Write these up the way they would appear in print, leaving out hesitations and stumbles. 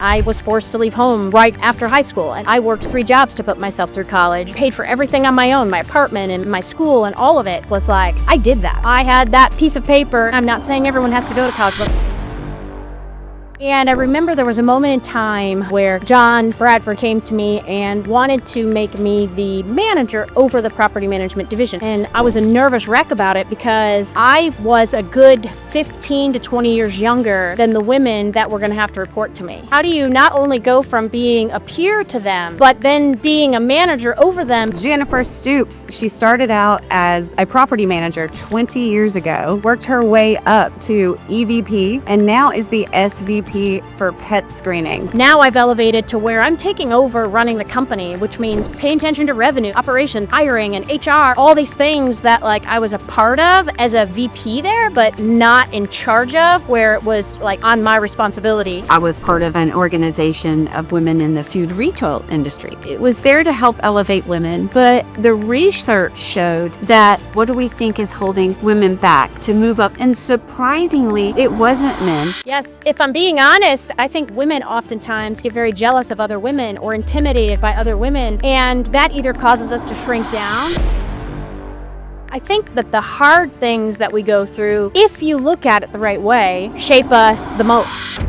I was forced to leave home right after high school, and I worked 3 jobs to put myself through college, paid for everything on my own, my apartment and my school, and all of it was like, I did that. I had that piece of paper. I'm not saying everyone has to go to college, but and I remember there was a moment in time where John Bradford came to me and wanted to make me the manager over the property management division. And I was a nervous wreck about it because I was a good 15 to 20 years younger than the women that were going to have to report to me. How do you not only go from being a peer to them, but then being a manager over them? Jennifer Stoops, she started out as a property manager 20 years ago, worked her way up to EVP, and now is the SVP for PetScreening. Now I've elevated to where I'm taking over running the company, which means paying attention to revenue, operations, hiring, and HR, all these things that I was a part of as a VP there, but not in charge of, where it was on my responsibility. I was part of an organization of women in the food retail industry. It was there to help elevate women, but the research showed that what do we think is holding women back to move up? And surprisingly, it wasn't men. Yes, if I'm being honest, I think women oftentimes get very jealous of other women or intimidated by other women, and that either causes us to shrink down. I think that the hard things that we go through, if you look at it the right way, shape us the most.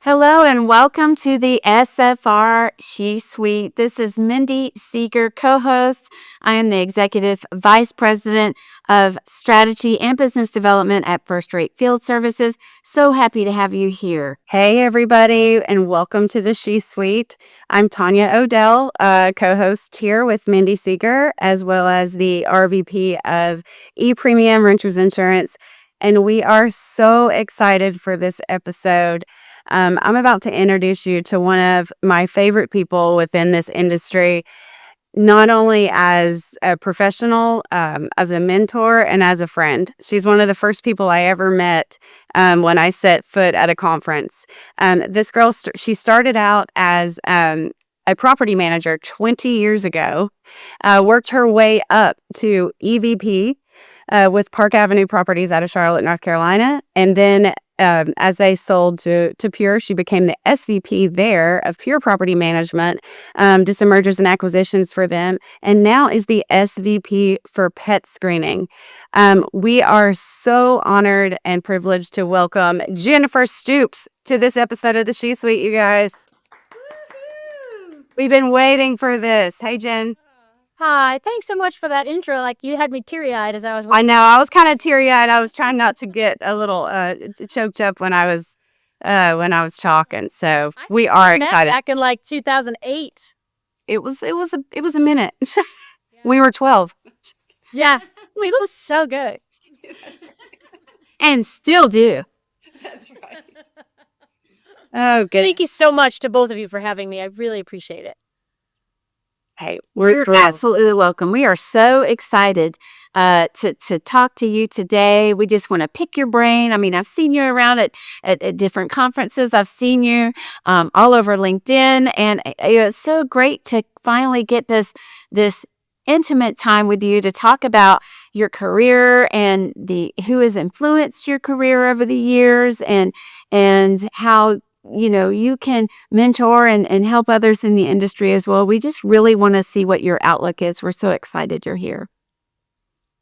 Hello and welcome to the SFR SheSuite. This is Mindy Seeger, co-host. I am the Executive Vice President of Strategy and Business Development at First Rate Field Services. So happy to have you here. Hey everybody, and welcome to the SheSuite. I'm Tanya Odell, co-host here with Mindy Seeger, as well as the RVP of ePremium Renters Insurance. And we are so excited for this episode. I'm about to introduce you to one of my favorite people within this industry, not only as a professional, as a mentor, and as a friend. She's one of the first people I ever met when I set foot at a conference. This girl, she started out as a property manager 20 years ago, worked her way up to EVP with Park Avenue Properties out of Charlotte, North Carolina, and then as they sold to Pure, she became the SVP there of Pure Property Management, did some mergers and acquisitions for them, and now is the SVP for PetScreening. We are so honored and privileged to welcome Jennifer Stoops to this episode of the SheSuite, you guys. Woo-hoo. We've been waiting for this. Hey, Jen. Hi, thanks so much for that intro. You had me teary-eyed as I was. I know, I was kind of teary-eyed. I was trying not to get a little choked up when I was talking. So we are excited. Back in 2008. It was a minute. Yeah. We were 12. Yeah, it was so good. That's right. And still do. That's right. Oh, good. Thank you so much to both of you for having me. I really appreciate it. Hey, we're absolutely welcome. We are so excited to talk to you today. We just want to pick your brain. I mean, I've seen you around at different conferences. I've seen you all over LinkedIn, and it's so great to finally get this intimate time with you to talk about your career and who has influenced your career over the years, and how you can mentor and help others in the industry as well. We just really want to see what your outlook is. We're so excited you're here.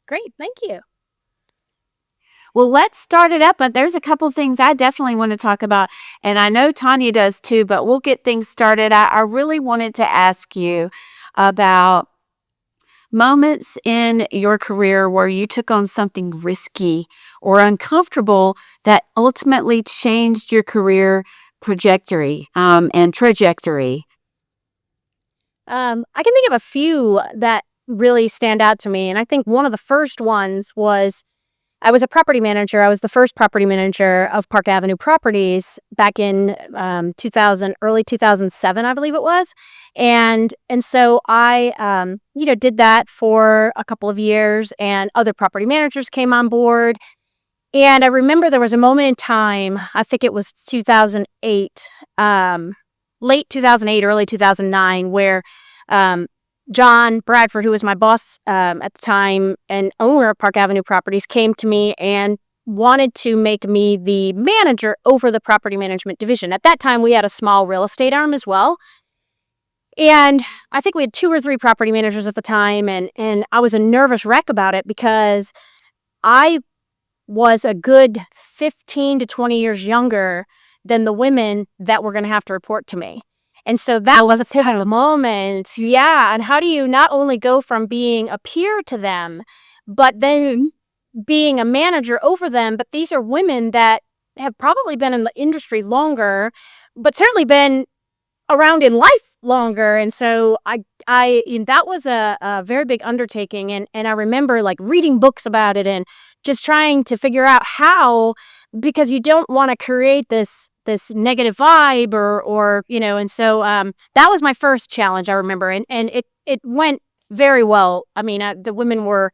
Great. Thank you. Well, let's start it up. But there's a couple things I definitely want to talk about, and I know Tanya does too, but we'll get things started. I really wanted to ask you about moments in your career where you took on something risky or uncomfortable that ultimately changed your career trajectory. I can think of a few that really stand out to me. And I think one of the first ones was I was a property manager. I was the first property manager of Park Avenue Properties back in early 2007, I believe it was. And so I, did that for a couple of years, and other property managers came on board. And I remember there was a moment in time, I think it was 2008, late 2008, early 2009, where John Bradford, who was my boss at the time and owner of Park Avenue Properties, came to me and wanted to make me the manager over the property management division. At that time, we had a small real estate arm as well. And I think we had 2 or 3 property managers at the time, and I was a nervous wreck about it because I was a good 15 to 20 years younger than the women that were going to have to report to me. And so that was a pivotal moment. Yeah. And how do you not only go from being a peer to them, but then being a manager over them? But these are women that have probably been in the industry longer, but certainly been around in life longer. And so that was a very big undertaking. And I remember like reading books about it and just trying to figure out how, because you don't want to create this negative vibe or and so that was my first challenge, I remember, and it went very well. I mean, the women were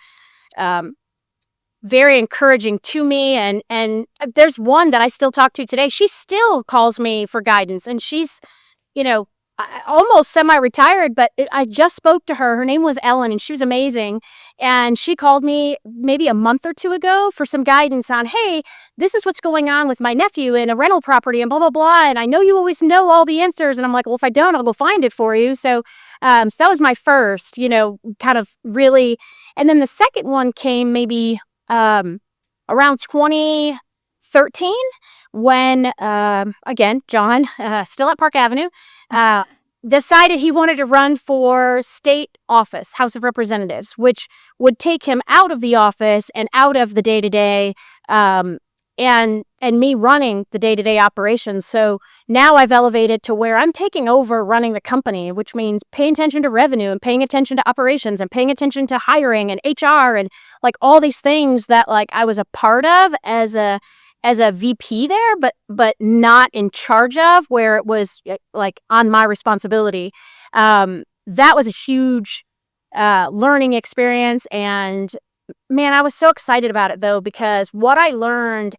very encouraging to me, and there's one that I still talk to today. She still calls me for guidance, and she's almost semi-retired, but I just spoke to her. Her name was Ellen, and she was amazing. And she called me maybe a month or 2 ago for some guidance on, hey, this is what's going on with my nephew in a rental property and blah, blah, blah. And I know you always know all the answers. And I'm like, well, if I don't, I'll go find it for you. So that was my first, kind of really. And then the second one came maybe around 2013 when, again, John, still at Park Avenue, decided he wanted to run for state office, House of Representatives, which would take him out of the office and out of the day-to-day, and me running the day-to-day operations. So now I've elevated to where I'm taking over running the company, which means paying attention to revenue and paying attention to operations and paying attention to hiring and HR and like all these things that like I was a part of as a VP there, but not in charge of, where it was like on my responsibility. That was a huge learning experience. And man, I was so excited about it though, because what I learned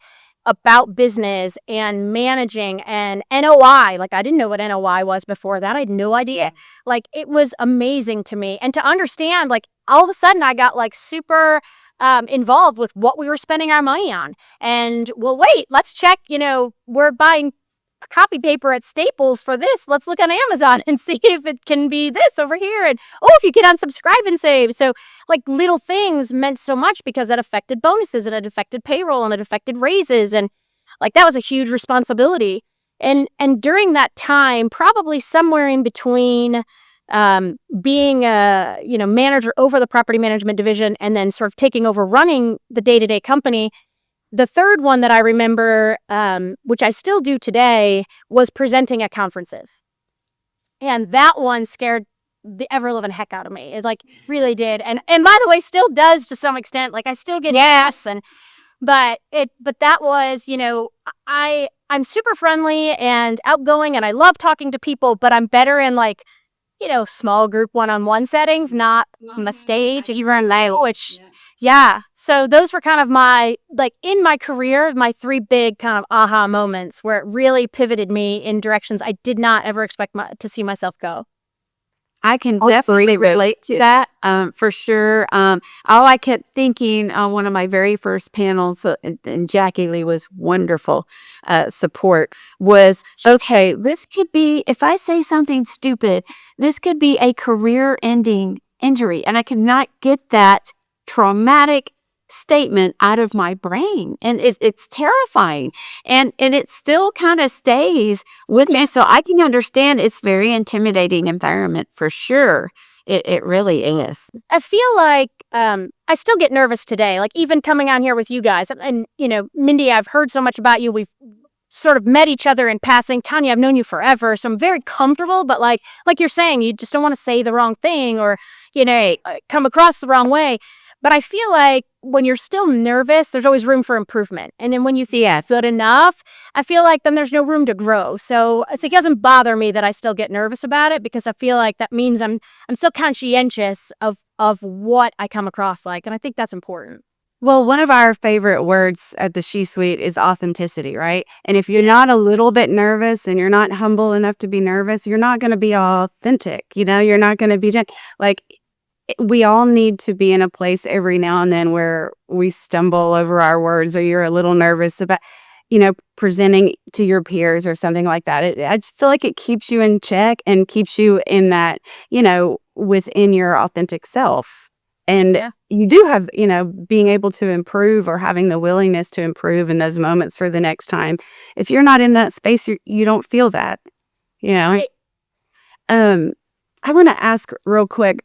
about business and managing and NOI, like I didn't know what NOI was before that. I had no idea. Like it was amazing to me. And to understand, like all of a sudden I got like super involved with what we were spending our money on. And well, wait, let's check, we're buying copy paper at Staples for this. Let's look on Amazon and see if it can be this over here. And if you can unsubscribe and save. So like little things meant so much because that affected bonuses and it affected payroll and it affected raises. And like that was a huge responsibility. And during that time, probably somewhere in between being a manager over the property management division and then sort of taking over running the day-to-day company, the third one that I remember, which I still do today, was presenting at conferences. And that one scared the ever-living heck out of me. It like really did. And by the way, still does to some extent. Like I still get yes, but that was, I'm super friendly and outgoing and I love talking to people, but I'm better in like, small group one-on-one settings, not on the stage. You're in language. Yeah. So those were kind of my, like in my career, my 3 big kind of aha moments where it really pivoted me in directions I did not ever expect to see myself go. I can definitely relate to that for sure. All I kept thinking on one of my very first panels, and Jackie Lee was wonderful support, was, okay, this could be, if I say something stupid, this could be a career-ending injury. And I could not get that traumatic statement out of my brain, and it's terrifying, and it still kind of stays with me. So I can understand it's very intimidating environment for sure. It really is. I feel like I still get nervous today, like even coming on here with you guys, and Mindy, I've heard so much about you. We've sort of met each other in passing. Tanya, I've known you forever, so I'm very comfortable, but like you're saying, you just don't want to say the wrong thing or come across the wrong way. But I feel like when you're still nervous, there's always room for improvement. And then when you see it's good enough, I feel like then there's no room to grow. So it doesn't bother me that I still get nervous about it, because I feel like that means I'm still conscientious of what I come across like. And I think that's important. Well, one of our favorite words at the She Suite is authenticity, right? And if you're not a little bit nervous and you're not humble enough to be nervous, you're not going to be authentic. You're not going to be like we all need to be in a place every now and then where we stumble over our words or you're a little nervous about, presenting to your peers or something like that. I just feel like it keeps you in check and keeps you in that, within your authentic self. And Yeah. you do have, being able to improve or having the willingness to improve in those moments for the next time. If you're not in that space, you don't feel that, you know. Right. I want to ask real quick.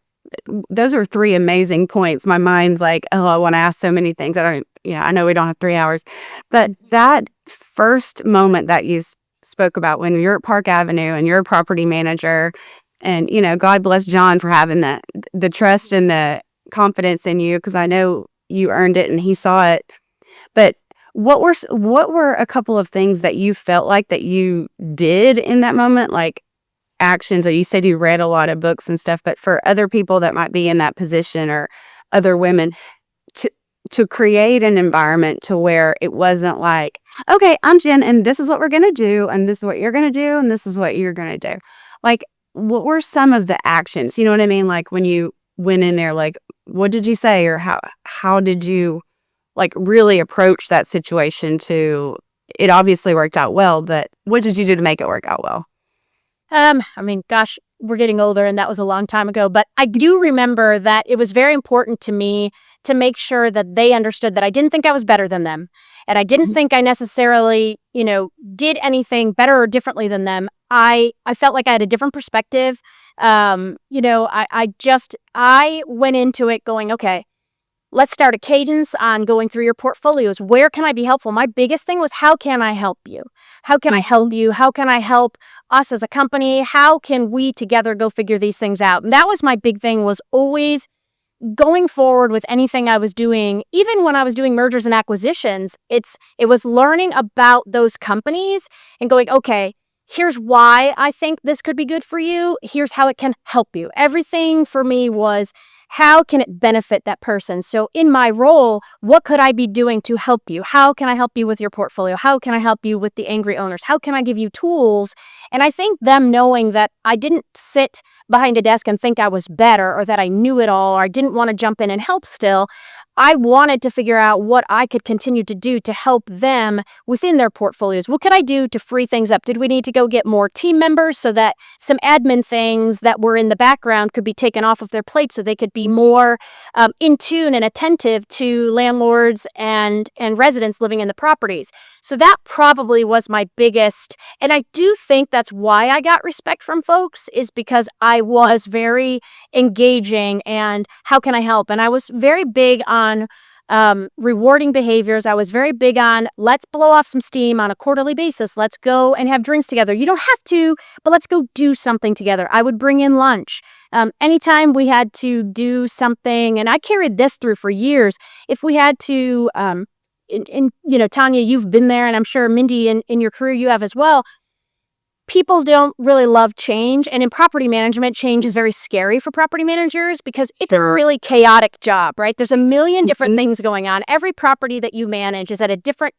Those are three amazing points. My mind's like, oh, I want to ask so many things. I know we don't have 3 hours, but that first moment that you spoke about when you're at Park Avenue and you're a property manager, and God bless John for having the trust and the confidence in you, because I know you earned it and he saw it. But what were a couple of things that you felt like that you did in that moment, like actions? Or you said you read a lot of books and stuff, but for other people that might be in that position or other women, to create an environment to where it wasn't like, okay, I'm Jen and this is what we're going to do and this is what you're going to do and this is what you're going to do. Like, what were some of the actions? You know what I mean? Like when you went in there, like, what did you say, or how did you like really approach that situation? It obviously worked out well, but what did you do to make it work out well? Gosh, we're getting older and that was a long time ago, but I do remember that it was very important to me to make sure that they understood that I didn't think I was better than them. And I didn't think I necessarily, did anything better or differently than them. I felt like I had a different perspective. I went into it going, okay, let's start a cadence on going through your portfolios. Where can I be helpful? My biggest thing was, how can I help you? How can I help you? How can I help us as a company? How can we together go figure these things out? And that was my big thing, was always going forward with anything I was doing. Even when I was doing mergers and acquisitions, it was learning about those companies and going, okay, here's why I think this could be good for you. Here's how it can help you. Everything for me was, how can it benefit that person? So in my role, what could I be doing to help you? How can I help you with your portfolio? How can I help you with the angry owners? How can I give you tools? And I think them knowing that I didn't sit behind a desk and think I was better or that I knew it all, or I didn't want to jump in and help still. I wanted to figure out what I could continue to do to help them within their portfolios. What could I do to free things up? Did we need to go get more team members so that some admin things that were in the background could be taken off of their plate so they could be more in tune and attentive to landlords and residents living in the properties? So that probably was my biggest, and I do think that's why I got respect from folks, is because I was very engaging and how can I help? And I was very big on rewarding behaviors. I was very big on, let's blow off some steam on a quarterly basis. Let's go and have drinks together. You don't have to, but let's go do something together. I would bring in lunch. Anytime we had to do something, and I carried this through for years, if we had to, Tanya, you've been there, and I'm sure Mindy in your career you have as well. People don't really love change. And in property management, change is very scary for property managers because it's a really chaotic job, right? There's a million different things going on. Every property that you manage is at a different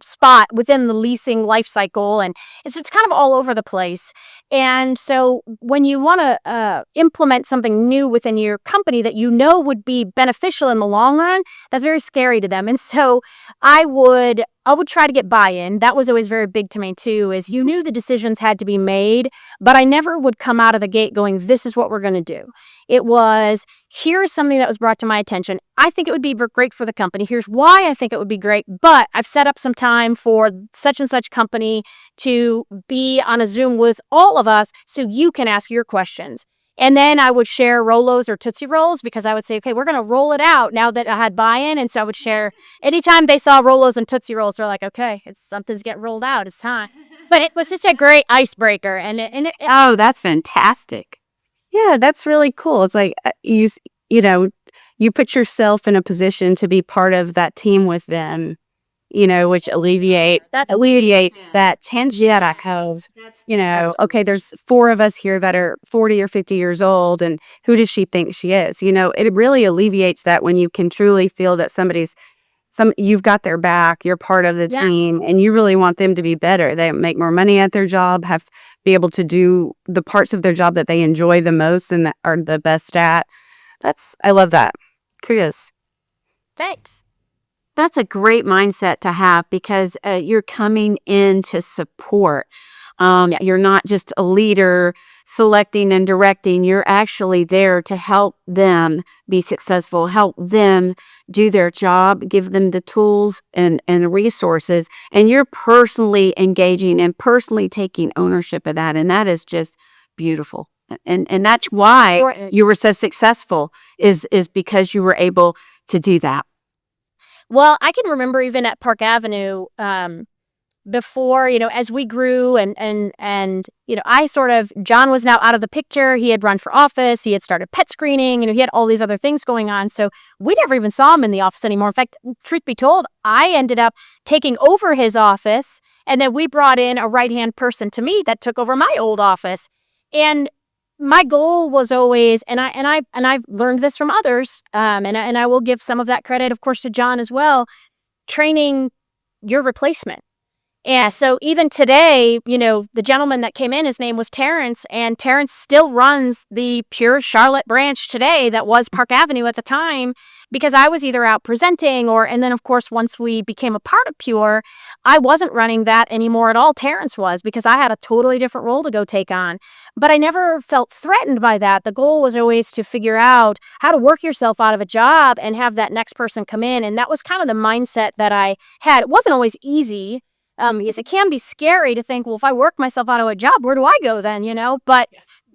spot within the leasing life cycle, and it's kind of all over the place. And so when you want to implement something new within your company that would be beneficial in the long run, that's very scary to them. And so I would try to get buy-in. That was always very big to me too, is you knew the decisions had to be made, but I never would come out of the gate going, this is what we're going to do. It was, here's something that was brought to my attention. I think it would be great for the company. Here's why I think it would be great, but I've set up some time for such and such company to be on a Zoom with all of us so you can ask your questions. And then I would share Rolos or Tootsie Rolls, because I would say, okay, we're going to roll it out now that I had buy-in. And so I would share, anytime they saw Rolos and Tootsie Rolls, they're like, okay, something's getting rolled out. It's time. But it was just a great icebreaker. Oh, that's fantastic. Yeah, that's really cool. It's like you put yourself in a position to be part of that team with them, which alleviates that tension of, okay, there's 4 of us here that are 40 or 50 years old, and who does she think she is? It really alleviates that when you can truly feel that you've got their back, you're part of the team, and you really want them to be better. They make more money at their job, be able to do the parts of their job that they enjoy the most and that are the best at. I love that. Kudos. Thanks. That's a great mindset to have because you're coming in to support. You're not just a leader selecting and directing. You're actually there to help them be successful, help them do their job, give them the tools and resources. And you're personally engaging and personally taking ownership of that. And that is just beautiful. And that's why you were so successful is because you were able to do that. Well, I can remember even at Park Avenue, before, as we grew and John was now out of the picture. He had run for office. He had started PetScreening. He had all these other things going on. So we never even saw him in the office anymore. In fact, truth be told, I ended up taking over his office, and then we brought in a right-hand person to me that took over my old office. And my goal was always, and I've learned this from others, and I will give some of that credit, of course, to John as well, training your replacement. Yeah, so even today, the gentleman that came in, his name was Terrence, and Terrence still runs the Pure Charlotte branch today that was Park Avenue at the time, because I was either out presenting and then of course, once we became a part of Pure, I wasn't running that anymore at all. Terrence was, because I had a totally different role to go take on. But I never felt threatened by that. The goal was always to figure out how to work yourself out of a job and have that next person come in. And that was kind of the mindset that I had. It wasn't always easy. Because it can be scary to think, well, if I work myself out of a job, where do I go then, But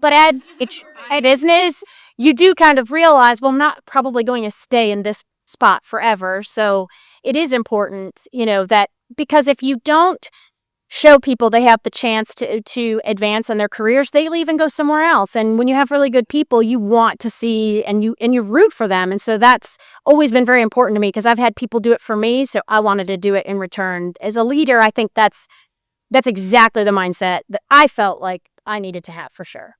at business, you do kind of realize, well, I'm not probably going to stay in this spot forever. So it is important, that because if you don't show people they have the chance to advance in their careers, they leave and go somewhere else. And when you have really good people, you want to see and you root for them. And so that's always been very important to me, because I've had people do it for me, so I wanted to do it in return. As a leader, I think that's exactly the mindset that I felt like I needed to have, for sure.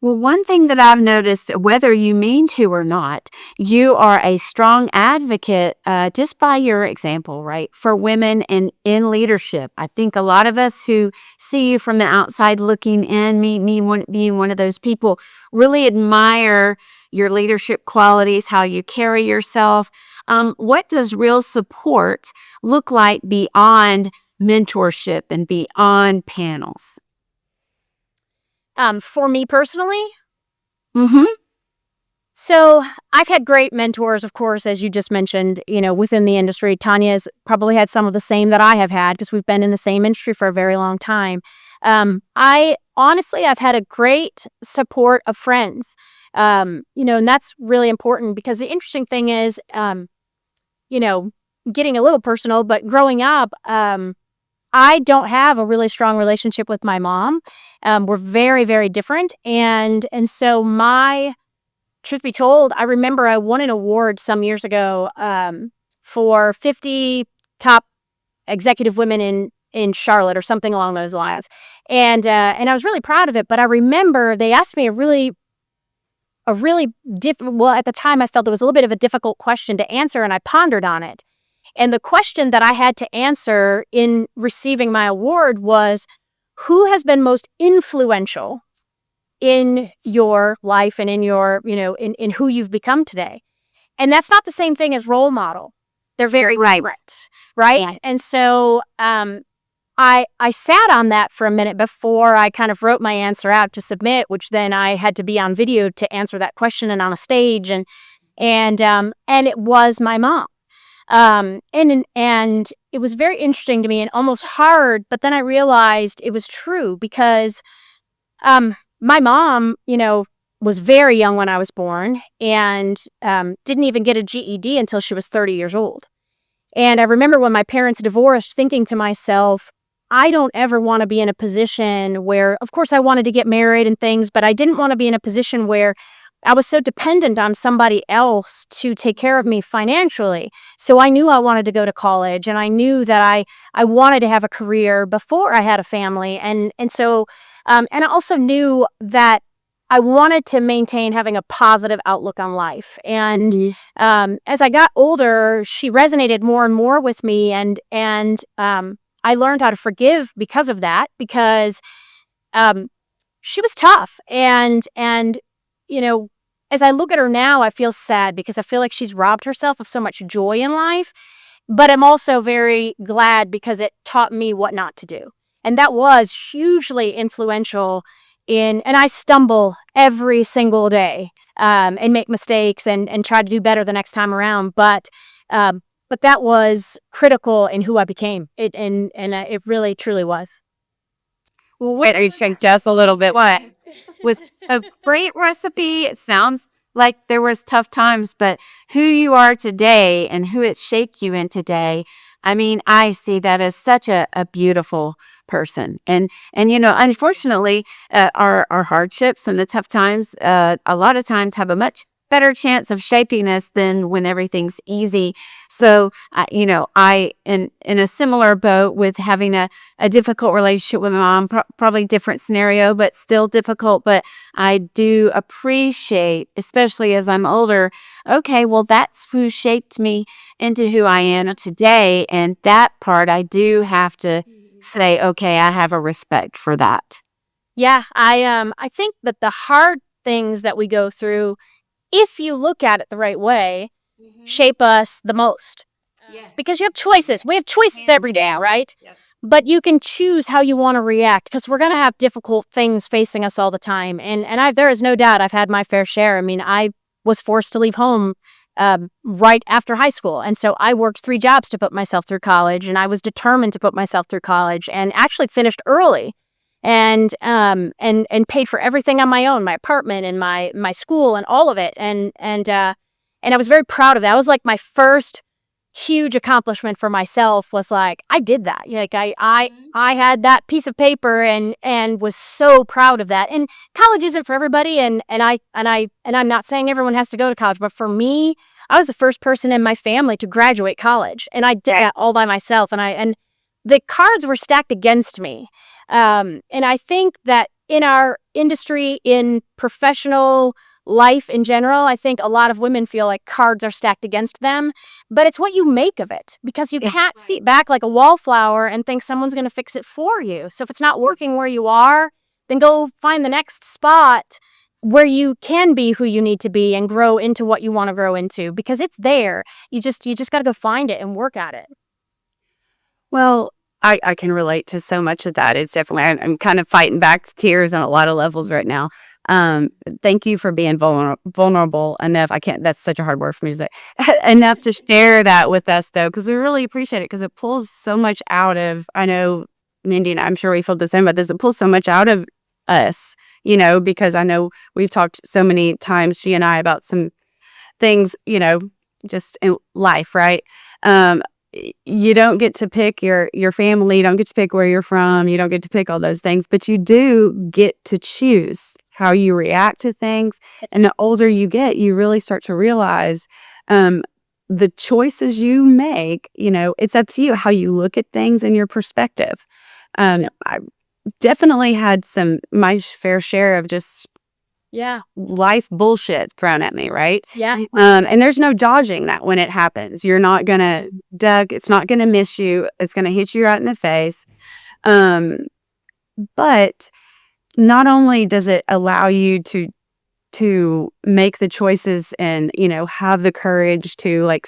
Well, one thing that I've noticed, whether you mean to or not, you are a strong advocate just by your example, right, for women in leadership. I think a lot of us who see you from the outside looking in, me being one of those people, really admire your leadership qualities, how you carry yourself. What does real support look like beyond mentorship and beyond panels? For me personally, Mm-hmm. so I've had great mentors, of course, as you just mentioned, within the industry. Tanya's probably had some of the same that I have had, because we've been in the same industry for a very long time. I've had a great support of friends, and that's really important, because the interesting thing is, getting a little personal, but growing up, I don't have a really strong relationship with my mom. We're very, very different. And so truth be told, I remember I won an award some years ago for 50 top executive women in Charlotte, or something along those lines. And I was really proud of it. But I remember they asked me at the time I felt it was a little bit of a difficult question to answer, and I pondered on it. And the question that I had to answer in receiving my award was, who has been most influential in your life and in your, in who you've become today? And that's not the same thing as role model. They're very different, right? Yeah. And so I sat on that for a minute before I kind of wrote my answer out to submit, which then I had to be on video to answer that question and on a stage. And it was my mom. And it was very interesting to me and almost hard, but then I realized it was true, because my mom, was very young when I was born, and didn't even get a GED until she was 30 years old. And I remember when my parents divorced, thinking to myself, I don't ever want to be in a position where, of course, I wanted to get married and things, but I didn't want to be in a position where I was so dependent on somebody else to take care of me financially. So I knew I wanted to go to college, and I knew that I wanted to have a career before I had a family. And I also knew that I wanted to maintain having a positive outlook on life. And as I got older, she resonated more and more with me, and I learned how to forgive because of that, because um, she was tough. And you know, as I look at her now, I feel sad because I feel like she's robbed herself of so much joy in life. But I'm also very glad because it taught me what not to do. And that was hugely influential and I stumble every single day, and make mistakes and try to do better the next time around. But that was critical in who I became. It really, truly was. Well, wait, are you sharing just a little bit? What was a great recipe? It sounds like there was tough times, but who you are today and who it shaped you in today, I mean, I see that as such a beautiful person. And unfortunately, our hardships and the tough times, a lot of times have a much better chance of shaping us than when everything's easy. So, I in a similar boat with having a difficult relationship with my mom, probably different scenario, but still difficult. But I do appreciate, especially as I'm older, okay, well, that's who shaped me into who I am today. And that part, I do have to say, okay, I have a respect for that. Yeah, I think that the hard things that we go through, if you look at it the right way, shape us the most. Because you have choices. We have choices every day, right? But you can choose how you want to react, because we're going to have difficult things facing us all the time. And there is no doubt I've had my fair share. I mean, I was forced to leave home right after high school. And so I worked 3 jobs to put myself through college, and I was determined to put myself through college, and actually finished early, and paid for everything on my own, my apartment and my school and all of it. And I was very proud of that. It was like my first huge accomplishment for myself, was like, I did that. Like I had that piece of paper and was so proud of that. And college isn't for everybody, and I'm not saying everyone has to go to college, but for me, I was the first person in my family to graduate college, and I did that all by myself. And the cards were stacked against me. And I think that in our industry, in professional life in general, I think a lot of women feel like cards are stacked against them, but it's what you make of it, because you can't sit back like a wallflower and think someone's going to fix it for you. So if it's not working where you are, then go find the next spot where you can be who you need to be and grow into what you want to grow into, because it's there. You just got to go find it and work at it. Well, I can relate to so much of that. It's definitely, I'm kind of fighting back tears on a lot of levels right now. Thank you for being vulnerable enough. That's such a hard word for me to say, enough to share that with us, though, because we really appreciate it, because it pulls so much out of, I know, Mindy, and I'm sure we feel the same about this, it pulls so much out of us, because I know we've talked so many times, she and I, about some things, just in life, right? You don't get to pick your family, you don't get to pick where you're from, you don't get to pick all those things, but you do get to choose how you react to things. And the older you get, you really start to realize the choices you make, it's up to you how you look at things and your perspective. I definitely had my fair share of just life bullshit thrown at me, right? And there's no dodging that when it happens. You're not gonna duck, it's not gonna miss you, it's gonna hit you right in the face. But not only does it allow you to make the choices and have the courage to like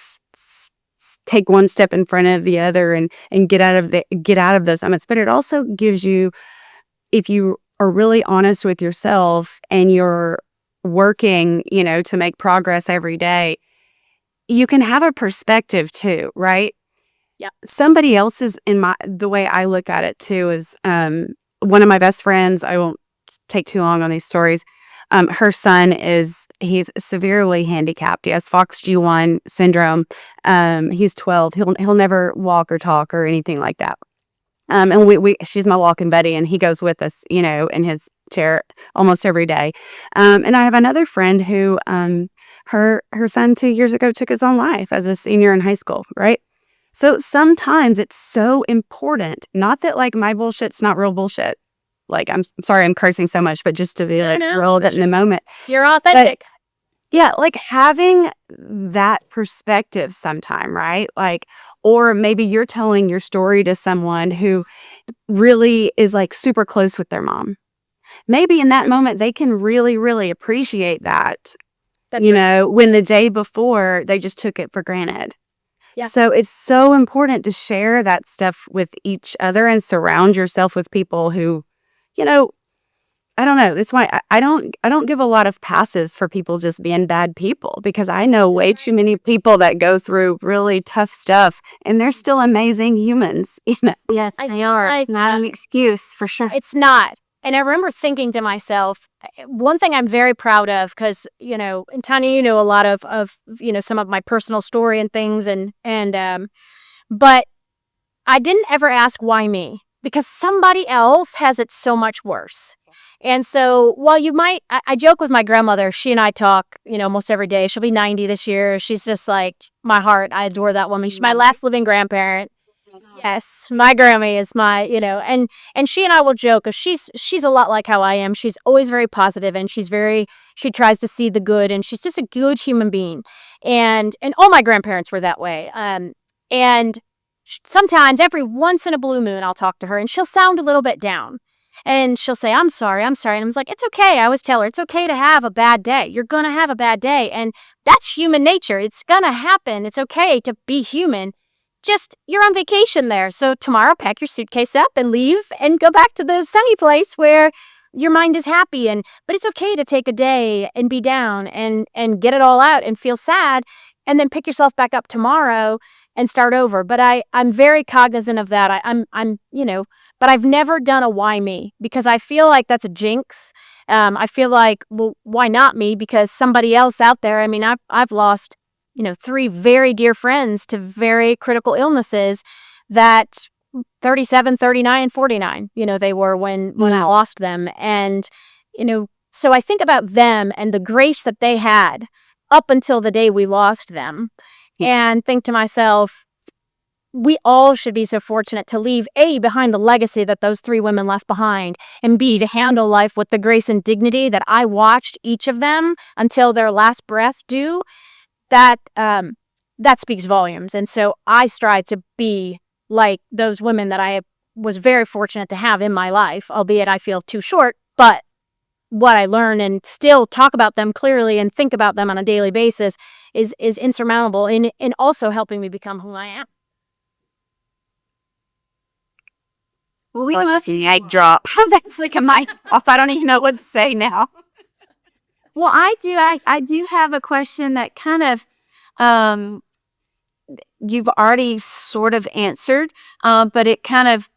take one step in front of the other and get out of those moments, but it also gives you, if you are really honest with yourself and you're working, to make progress every day, you can have a perspective too, right? Yeah. Somebody else's, the way I look at it too, is one of my best friends, I won't take too long on these stories. Her son he's severely handicapped. He has FOXG1 syndrome. He's 12. He'll never walk or talk or anything like that. And she's my walking buddy, and he goes with us, in his chair almost every day. And I have another friend who, her son 2 years ago took his own life as a senior in high school, right? So sometimes it's so important, not that like my bullshit's not real bullshit. Like, I'm sorry I'm cursing so much, but just to be like relevant in the moment. You're authentic. Yeah, like having that perspective sometime, right? Like, or maybe you're telling your story to someone who really is like super close with their mom. Maybe in that moment, they can really, really appreciate that, That's right. when the day before they just took it for granted. Yeah. So it's so important to share that stuff with each other and surround yourself with people who, I don't know. That's why I don't give a lot of passes for people just being bad people, because I know way too many people that go through really tough stuff and they're still amazing humans, Yes, they are. It's not an excuse, for sure. It's not. And I remember thinking to myself, one thing I'm very proud of, because, and Tanya, a lot of some of my personal story and things, but I didn't ever ask why me, because somebody else has it so much worse. And so while I joke with my grandmother, she and I talk, almost every day. She'll be 90 this year. She's just like my heart. I adore that woman. She's my last living grandparent. Yes, my Grammy is my, and she and I will joke, 'cause she's a lot like how I am. She's always very positive, and she tries to see the good, and she's just a good human being. And all my grandparents were that way. And sometimes, every once in a blue moon, I'll talk to her, and she'll sound a little bit down. And she'll say, I'm sorry. And I was like, it's okay. I always tell her, it's okay to have a bad day. You're going to have a bad day. And that's human nature. It's going to happen. It's okay to be human. Just, you're on vacation there. So tomorrow, pack your suitcase up and leave and go back to the sunny place where your mind is happy. But it's okay to take a day and be down and get it all out and feel sad, and then pick yourself back up tomorrow and start over. But I'm very cognizant of that. But I've never done a why me, because I feel like that's a jinx. I feel like, well, why not me? Because somebody else out there, I've lost, 3 very dear friends to very critical illnesses that 37, 39, and 49, they were when I lost them. And, so I think about them and the grace that they had up until the day we lost them, and think to myself, we all should be so fortunate to leave, A, behind the legacy that those 3 women left behind, and B, to handle life with the grace and dignity that I watched each of them until their last breath do. That speaks volumes. And so I strive to be like those women that I was very fortunate to have in my life, albeit I feel too short. But what I learn and still talk about them clearly and think about them on a daily basis is insurmountable in also helping me become who I am. Well, we love the egg drop. That's like a mic off. I don't even know what to say now. Well, I do have a question that kind of you've already sort of answered, but it kind of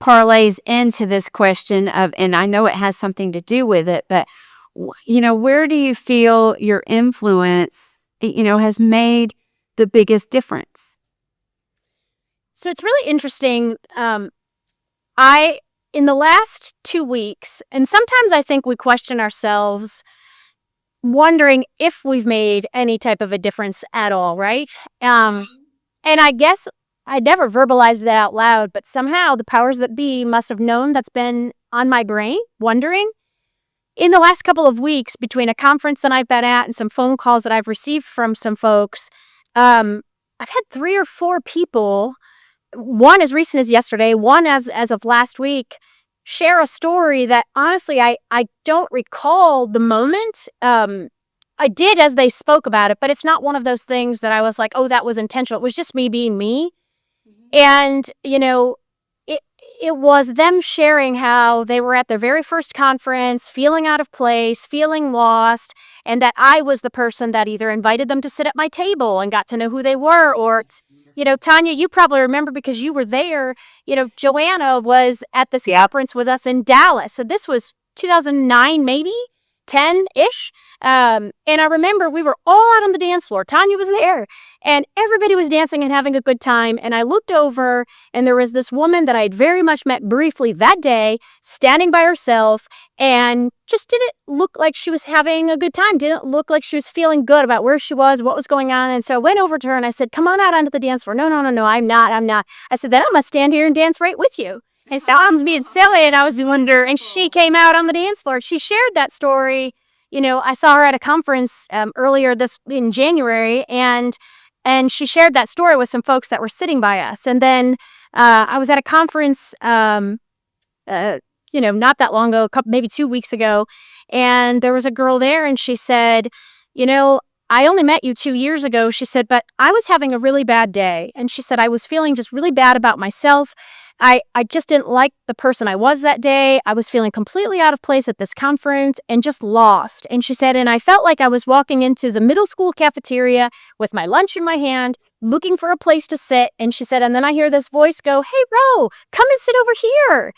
parlays into this question of, and I know it has something to do with it, but where do you feel your influence, has made the biggest difference? So it's really interesting. In the last 2 weeks, and sometimes I think we question ourselves, wondering if we've made any type of a difference at all, right? And I guess I never verbalized that out loud, but somehow the powers that be must have known that's been on my brain, wondering. In the last couple of weeks, between a conference that I've been at and some phone calls that I've received from some folks, I've had 3 or 4 people, one as recent as yesterday, one as of last week, share a story that honestly I don't recall the moment. I did as they spoke about it, but it's not one of those things that I was like, oh, that was intentional. It was just me being me. And, it was them sharing how they were at their very first conference, feeling out of place, feeling lost, and that I was the person that either invited them to sit at my table and got to know who they were, or, Tanya, you probably remember because you were there, Joanna was at this conference with us in Dallas. So this was 2009, maybe. 10-ish. And I remember we were all out on the dance floor. Tanya was there, and everybody was dancing and having a good time. And I looked over, and there was this woman that I had very much met briefly that day, standing by herself, and just didn't look like she was having a good time. Didn't look like she was feeling good about where she was, what was going on. And so I went over to her and I said, "Come on out onto the dance floor." No, I'm not. I said, "Then I'm going to stand here and dance right with you." And so I was being silly, and I was wondering, and she came out on the dance floor. She shared that story. I saw her at a conference earlier in January, and she shared that story with some folks that were sitting by us. And then I was at a conference, not that long ago, maybe 2 weeks ago, and there was a girl there, and she said, "I only met you 2 years ago," she said, "but I was having a really bad day." And she said, "I was feeling just really bad about myself. I just didn't like the person I was that day. I was feeling completely out of place at this conference and just lost." And she said, "And I felt like I was walking into the middle school cafeteria with my lunch in my hand, looking for a place to sit." And she said, "And then I hear this voice go, 'Hey, Ro, come and sit over here.'"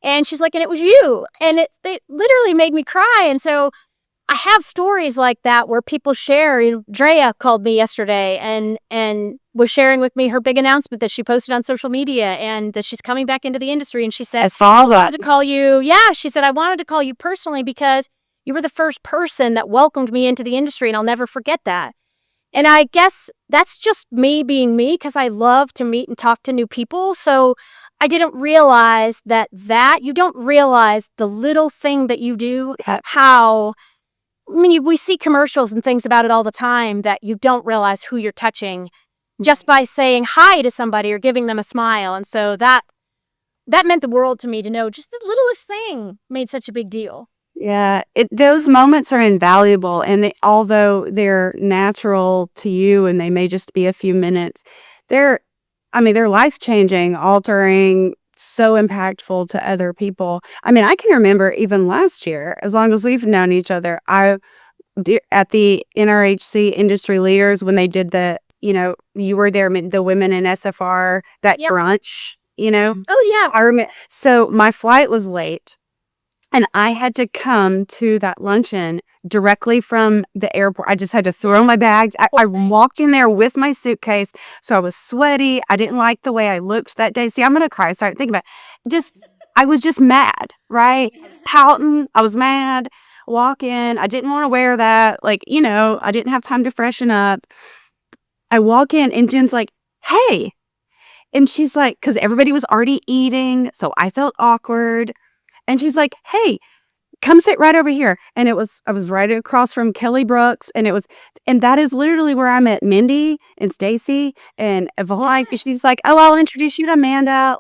And she's like, "And it was you." And it literally made me cry. And so I have stories like that where people share. Drea called me yesterday and was sharing with me her big announcement that she posted on social media, and that she's coming back into the industry. And she said, "I wanted to call you." Yeah, she said, "I wanted to call you personally because you were the first person that welcomed me into the industry, and I'll never forget that." And I guess that's just me being me, because I love to meet and talk to new people. So I didn't realize that you don't realize the little thing that you do, how. We see commercials and things about it all the time, that you don't realize who you're touching just by saying hi to somebody or giving them a smile. And so that meant the world to me, to know just the littlest thing made such a big deal. Yeah, those moments are invaluable, and although they're natural to you and they may just be a few minutes, they're life-changing, altering, so impactful to other people. I can remember even last year, as long as we've known each other, at the NRHC Industry Leaders, when they did you were there, the women in SFR, that Yep. brunch, Oh, yeah. I remember. So my flight was late, and I had to come to that luncheon directly from the airport. I just had to throw my bag. I walked in there with my suitcase, so I was sweaty. I didn't like the way I looked that day. See, I'm going to cry. Sorry, think about it. I was just mad, right? Pouting. I was mad. Walk in. I didn't want to wear that. I didn't have time to freshen up. I walk in, and Jen's like, "Hey." And she's like, because everybody was already eating, so I felt awkward. And she's like, "Hey, come sit right over here." And I was right across from Kelly Brooks, and that is literally where I met Mindy and Stacy and Yvonne. She's like, "Oh, I'll introduce you to Amanda."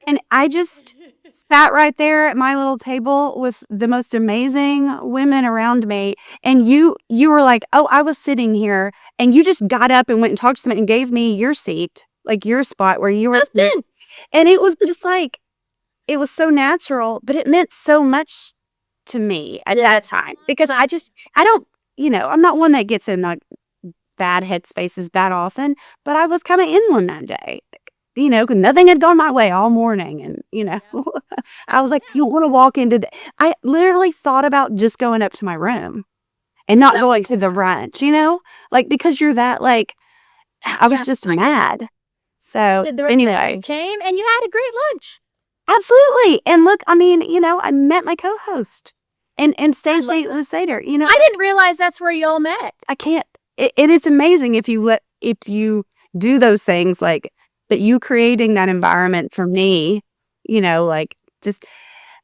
And I just sat right there at my little table with the most amazing women around me. And you were like, "Oh, I was sitting here," and you just got up and went and talked to somebody and gave me your seat, your spot where you were sitting. And it was just it was so natural, but it meant so much to me at that time, because I don't, I'm not one that gets in bad headspaces that often, but I was kind of in one that day. 'Cause nothing had gone my way all morning, and I was like, "You want to walk into I literally thought about just going up to my room and not going to the brunch, because you're that I was just mad. So anyway, You came and you had a great lunch. absolutely. And look, I met my co-host and Stacey Lusader. I didn't realize that's where you all met. I can't. It is amazing if you do those things, that you creating that environment for me. Just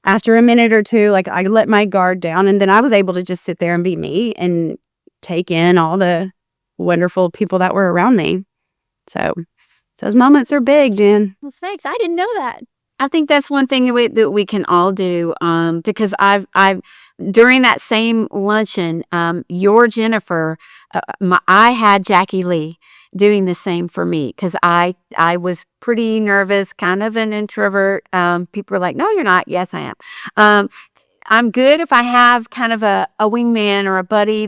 after a minute or two, I let my guard down, and then I was able to just sit there and be me and take in all the wonderful people that were around me. So those moments are big, Jen. Well, thanks. I didn't know that. I think that's one thing that we can all do, because I've during that same luncheon, your Jennifer, I had Jackie Lee doing the same for me, because I was pretty nervous, kind of an introvert. People were like, "No, you're not." Yes, I am. I'm good if I have kind of a wingman or a buddy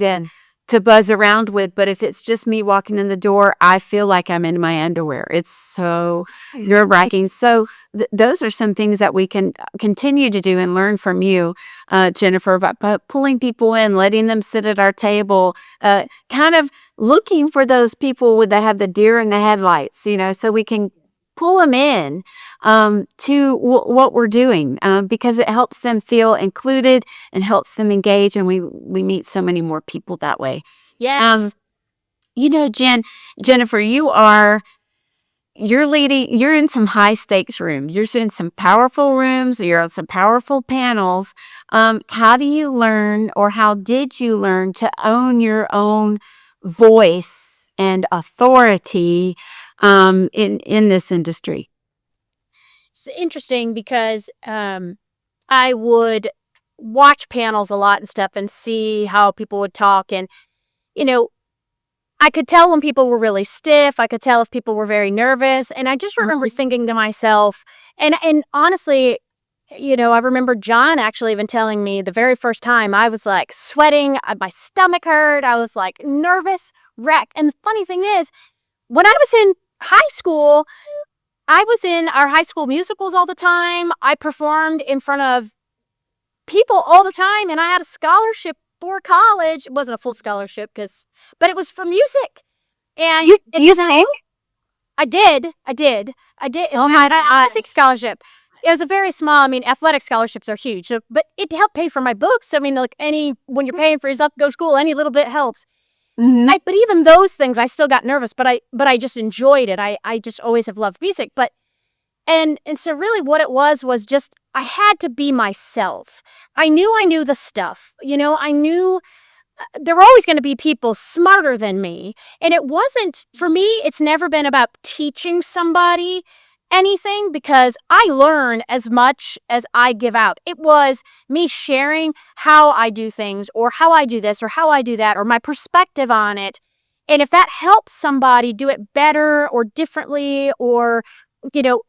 to buzz around with. But if it's just me walking in the door, I feel like I'm in my underwear. It's so nerve-wracking. So those are some things that we can continue to do and learn from you, Jennifer, about pulling people in, letting them sit at our table, kind of looking for those people that have the deer in the headlights, so we can pull them in to what we're doing, because it helps them feel included and helps them engage, and we meet so many more people that way. Yes. Jennifer, you're in some high stakes rooms. You're in some powerful rooms. You're on some powerful panels. How do you learn, or how did you learn to own your own voice and authority in this industry? It's interesting because I would watch panels a lot and stuff and see how people would talk. And, I could tell when people were really stiff. I could tell if people were very nervous. And I just remember thinking to myself, and honestly, I remember John actually even telling me the very first time I was like sweating, my stomach hurt. I was like nervous wreck. And the funny thing is, when I was in high school, I was in our high school musicals all the time. I performed in front of people all the time, and I had a scholarship for college. It wasn't a full scholarship, but it was for music. And You sang? I did. Oh my God, I had a music scholarship. It was a very small, athletic scholarships are huge, but it helped pay for my books. When you're paying for yourself to go to school, any little bit helps. But even those things, I still got nervous, but I just enjoyed it. I just always have loved music. But and so really what it was just I had to be myself. I knew the stuff. I knew there were always going to be people smarter than me. And it wasn't, for me, it's never been about teaching somebody anything, because I learn as much as I give out. It was me sharing how I do things, or how I do this, or how I do that, or my perspective on it. And if that helps somebody do it better or differently, or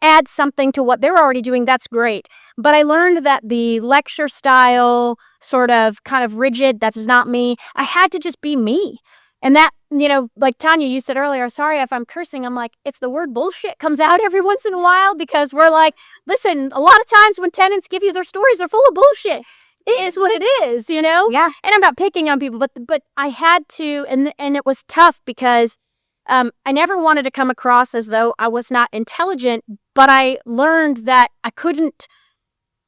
add something to what they're already doing, that's great. But I learned that the lecture style, sort of kind of rigid, that's not me. I had to just be me. And that, like Tanya, you said earlier, sorry if I'm cursing. I'm like, if the word bullshit comes out every once in a while, because we're like, listen, a lot of times when tenants give you their stories, they're full of bullshit. It is what it is, Yeah. And I'm not picking on people, but I had to, and it was tough because I never wanted to come across as though I was not intelligent, but I learned that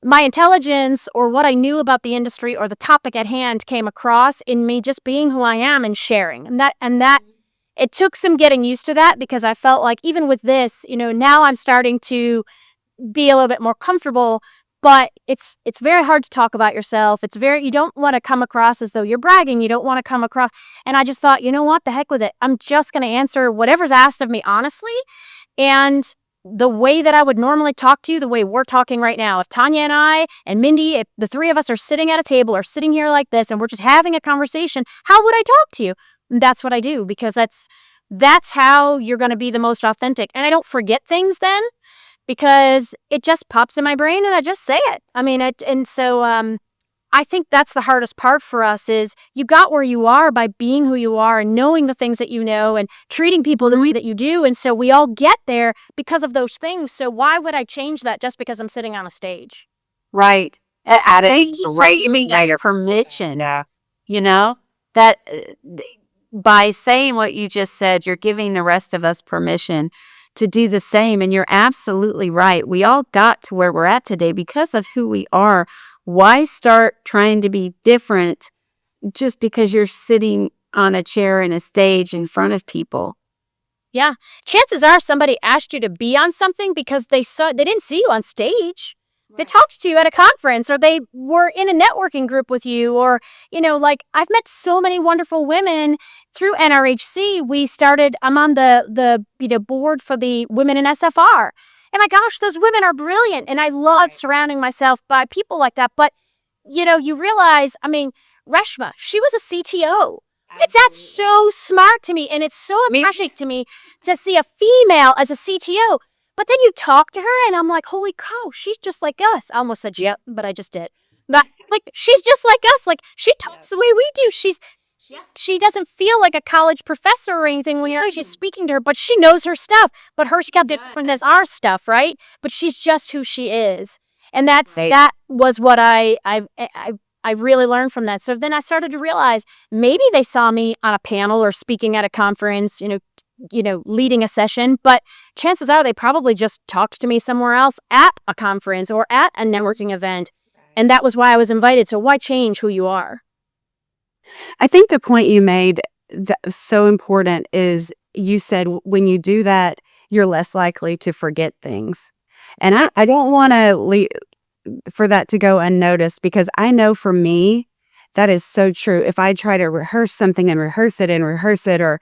my intelligence, or what I knew about the industry or the topic at hand, came across in me just being who I am and sharing. And that it took some getting used to that, because I felt like even with this, now I'm starting to be a little bit more comfortable. But it's very hard to talk about yourself. You don't want to come across as though you're bragging. You don't want to come across. And I just thought, you know what, the heck with it. I'm just going to answer whatever's asked of me honestly. And the way that I would normally talk to you, the way we're talking right now, if Tanya and I and Mindy, if the three of us are sitting at a table or sitting here like this and we're just having a conversation, how would I talk to you? And that's what I do, because that's how you're going to be the most authentic. And I don't forget things then, because it just pops in my brain and I just say it. I think that's the hardest part for us, is you got where you are by being who you are and knowing the things that you know and treating people the way that you do. And so we all get there because of those things. So why would I change that just because I'm sitting on a stage? Right. You mean permission. Yeah. That by saying what you just said, you're giving the rest of us permission to do the same. And you're absolutely right. We all got to where we're at today because of who we are. Why start trying to be different just because you're sitting on a chair in a stage in front of people? Yeah. Chances are somebody asked you to be on something because they didn't see you on stage. They talked to you at a conference, or they were in a networking group with you, or, I've met so many wonderful women through NRHC. I'm on the board for the women in SFR. And my gosh, those women are brilliant. And I love surrounding myself by people like that. But, you realize, Reshma, she was a CTO. That's so smart to me. And it's so refreshing to me to see a female as a CTO. But then you talk to her and I'm like, holy cow, she's just like us. I almost said, yeah, but I just did. But she's just like us. She talks the way we do. She's She doesn't feel like a college professor or anything when you're she's speaking to her, but she knows her stuff. But her stuff different than our stuff, right? But she's just who she is, and that was what I really learned from that. So then I started to realize maybe they saw me on a panel or speaking at a conference, leading a session, but chances are they probably just talked to me somewhere else at a conference or at a networking event, and that was why I was invited. So why change who you are? I think the point you made that was so important is you said when you do that, you're less likely to forget things. And I don't want to for that to go unnoticed, because I know for me, that is so true. If I try to rehearse something and rehearse it, or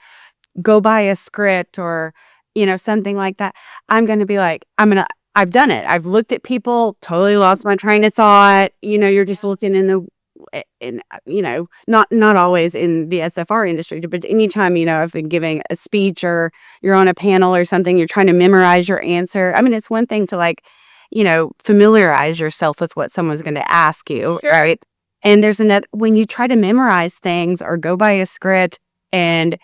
go by a script or, something like that, I'm going to be like, I've done it. I've looked at people, totally lost my train of thought. You're just looking not always in the SFR industry, but anytime, I've been giving a speech or you're on a panel or something, you're trying to memorize your answer. I mean, it's one thing to familiarize yourself with what someone's going to ask you, Sure. right? And there's another, when you try to memorize things or go by a script and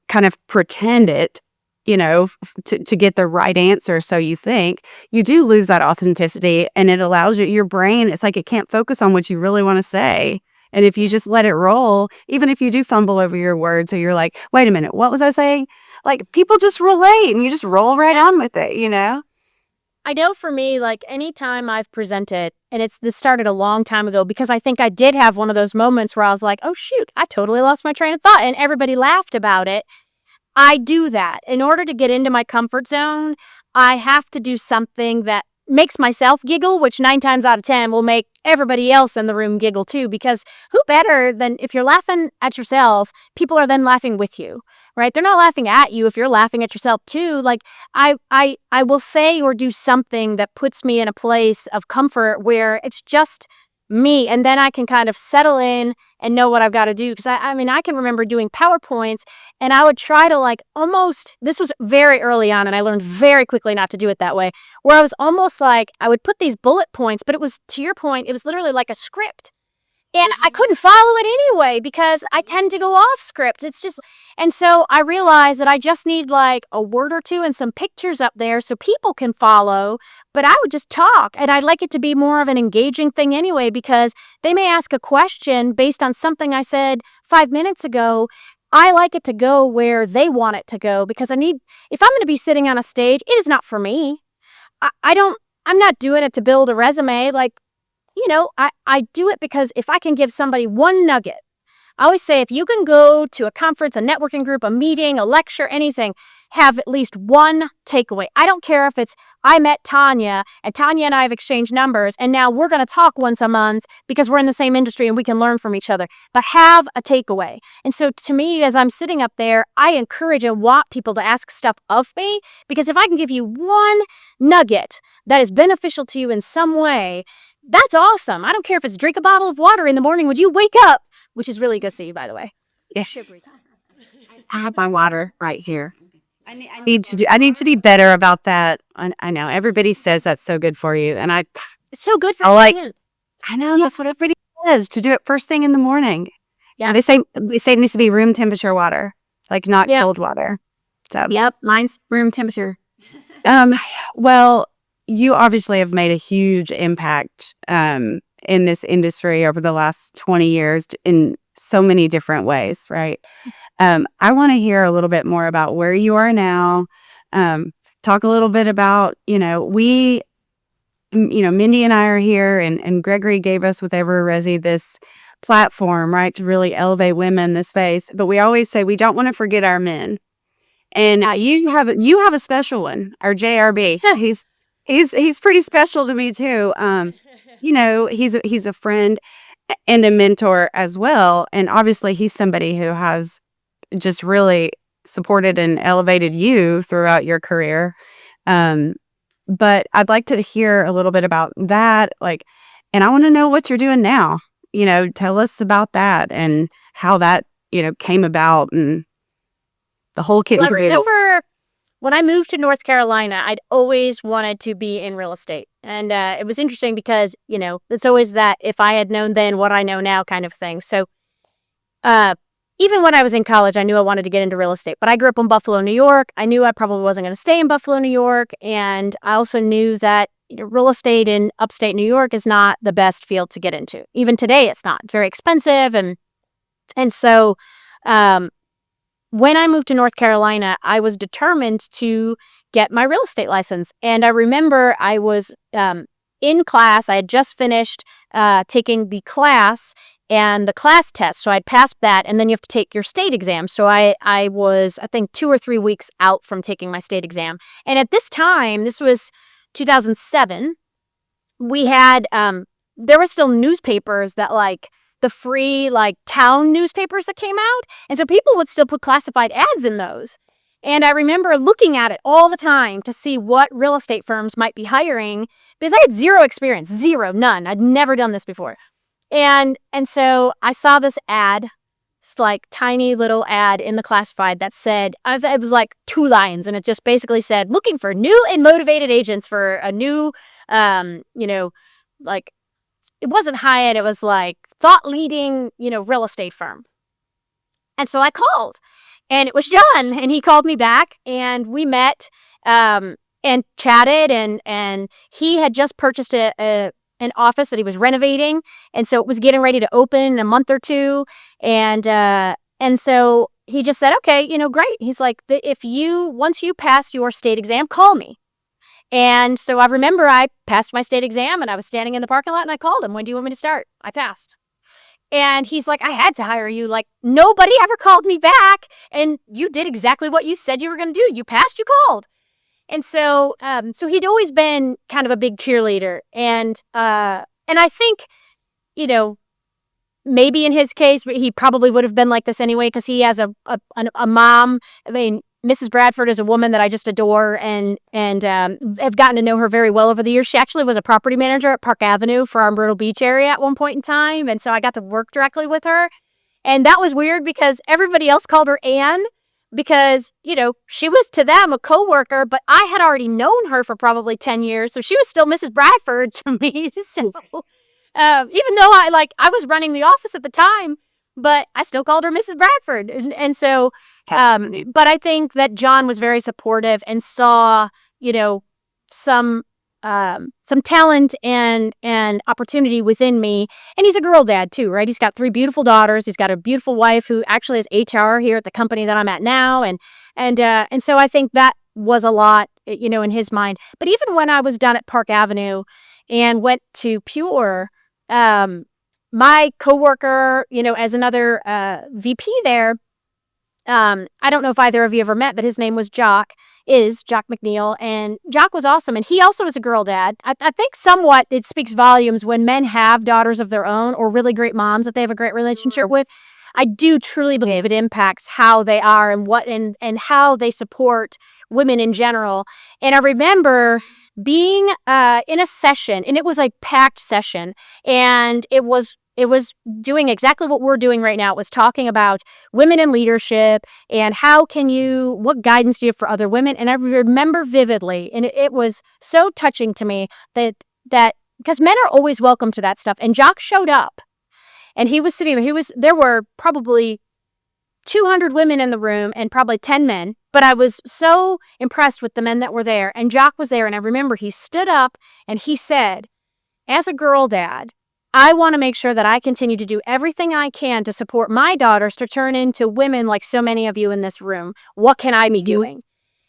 kind of pretend it, to get the right answer, so you think, you do lose that authenticity, and it allows your brain, it's like it can't focus on what you really want to say. And if you just let it roll, even if you do fumble over your words, or you're like, wait a minute, what was I saying? Like, people just relate and you just roll right on with it. I know for me, anytime I've presented, and this started a long time ago, because I think I did have one of those moments where I was like, oh shoot, I totally lost my train of thought, and everybody laughed about it. I do that. In order to get into my comfort zone, I have to do something that makes myself giggle, which 9 times out of 10 will make everybody else in the room giggle too, because who better than if you're laughing at yourself, people are then laughing with you, right? They're not laughing at you if you're laughing at yourself too. I will say or do something that puts me in a place of comfort where it's just me, and then I can kind of settle in and know what I've got to do. Because I can remember doing PowerPoints, and I would try to this was very early on, and I learned very quickly not to do it that way, where I was almost like, I would put these bullet points, but it was, to your point, it was literally like a script. And I couldn't follow it anyway because I tend to go off script. And so I realized that I just need a word or two and some pictures up there so people can follow, but I would just talk. And I'd like it to be more of an engaging thing anyway, because they may ask a question based on something I said 5 minutes ago. I like it to go where they want it to go, because if I'm going to be sitting on a stage, it is not for me. I'm not doing it to build a resume. I do it because if I can give somebody one nugget, I always say, if you can go to a conference, a networking group, a meeting, a lecture, anything, have at least one takeaway. I don't care if it's, I met Tanya, and Tanya and I have exchanged numbers, and now we're going to talk once a month because we're in the same industry and we can learn from each other. But have a takeaway. And so to me, as I'm sitting up there, I encourage and want people to ask stuff of me, because if I can give you one nugget that is beneficial to you in some way, that's awesome. I don't care if it's drink a bottle of water in the morning when you wake up, which is really good to you, by the way. Yeah. I have my water right here. I need to be better about that. I know everybody says that's so good for you, and it's so good for you. I know that's what everybody says, to do it first thing in the morning. Yeah. They say it needs to be room temperature water, not cold water. So yep, mine's room temperature. Well, you obviously have made a huge impact in this industry over the last 20 years in so many different ways, right? I want to hear a little bit more about where you are now. Talk a little bit about, Mindy and I are here, and Gregory gave us with Ever-Resi this platform, right, to really elevate women in this space. But we always say we don't want to forget our men. And you have a special one, our JRB. He's pretty special to me too. He's a friend and a mentor as well. And obviously he's somebody who has just really supported and elevated you throughout your career. But I'd like to hear a little bit about that. And I want to know what you're doing now. Tell us about that and how that, came about, and the whole kit and caboodle. When I moved to North Carolina, I'd always wanted to be in real estate. And it was interesting because, it's always that if I had known then what I know now kind of thing. So even when I was in college, I knew I wanted to get into real estate, but I grew up in Buffalo, New York. I knew I probably wasn't going to stay in Buffalo, New York. And I also knew that real estate in upstate New York is not the best field to get into. Even today, it's not. It's very expensive. And so when I moved to North Carolina, I was determined to get my real estate license. And I remember I was in class. I had just finished taking the class and the class test. So I'd passed that, and then you have to take your state exam. So I was, I think, 2 or 3 weeks out from taking my state exam. And at this time, this was 2007, we had, there were still newspapers that the free town newspapers that came out. And so people would still put classified ads in those. And I remember looking at it all the time to see what real estate firms might be hiring because I had zero experience, none. I'd never done this before. And so I saw this ad, this tiny little ad in the classified that said, it was 2 lines, and it just basically said, looking for new and motivated agents for a new, it wasn't Hyatt, it was thought leading, real estate firm. And so I called, and it was John, and he called me back, and we met and chatted, and he had just purchased an office that he was renovating, and so it was getting ready to open in a month or 2, and so he just said, okay, great. He's like, once you pass your state exam, call me. And so I remember I passed my state exam, and I was standing in the parking lot, and I called him, when do you want me to start? I passed. And he's like, I had to hire you. Nobody ever called me back, and you did exactly what you said you were going to do. You passed, you called. And so he'd always been kind of a big cheerleader. And I think, maybe in his case, he probably would have been like this anyway, because he has a mom. I mean, Mrs. Bradford is a woman that I just adore and have gotten to know her very well over the years. She actually was a property manager at Park Avenue for our Myrtle Beach area at one point in time. And so I got to work directly with her. And that was weird because everybody else called her Anne, because, she was to them a coworker, but I had already known her for probably 10 years. So she was still Mrs. Bradford to me. So even though I was running the office at the time, but I still called her Mrs. Bradford. And so, but I think that John was very supportive and saw, some talent and opportunity within me. And he's a girl dad too, right? He's got 3 beautiful daughters. He's got a beautiful wife who actually is HR here at the company that I'm at now. And so I think that was a lot, in his mind. But even when I was down at Park Avenue and went to Pure, my coworker, as another VP there, I don't know if either of you ever met, but his name was Jock McNeil, and Jock was awesome. And he also was a girl dad. I think somewhat it speaks volumes when men have daughters of their own or really great moms that they have a great relationship with. I do truly believe it impacts how they are and how they support women in general. And I remember being in a session, and it was a packed session, and it was doing exactly what we're doing right now. It was talking about women in leadership and what guidance do you have for other women? And I remember vividly, and it was so touching to me that because men are always welcome to that stuff. And Jock showed up, and he was sitting there. There were probably 200 women in the room and probably 10 men. But I was so impressed with the men that were there. And Jock was there. And I remember he stood up and he said, as a girl dad, I want to make sure that I continue to do everything I can to support my daughters to turn into women like so many of you in this room. What can I be doing?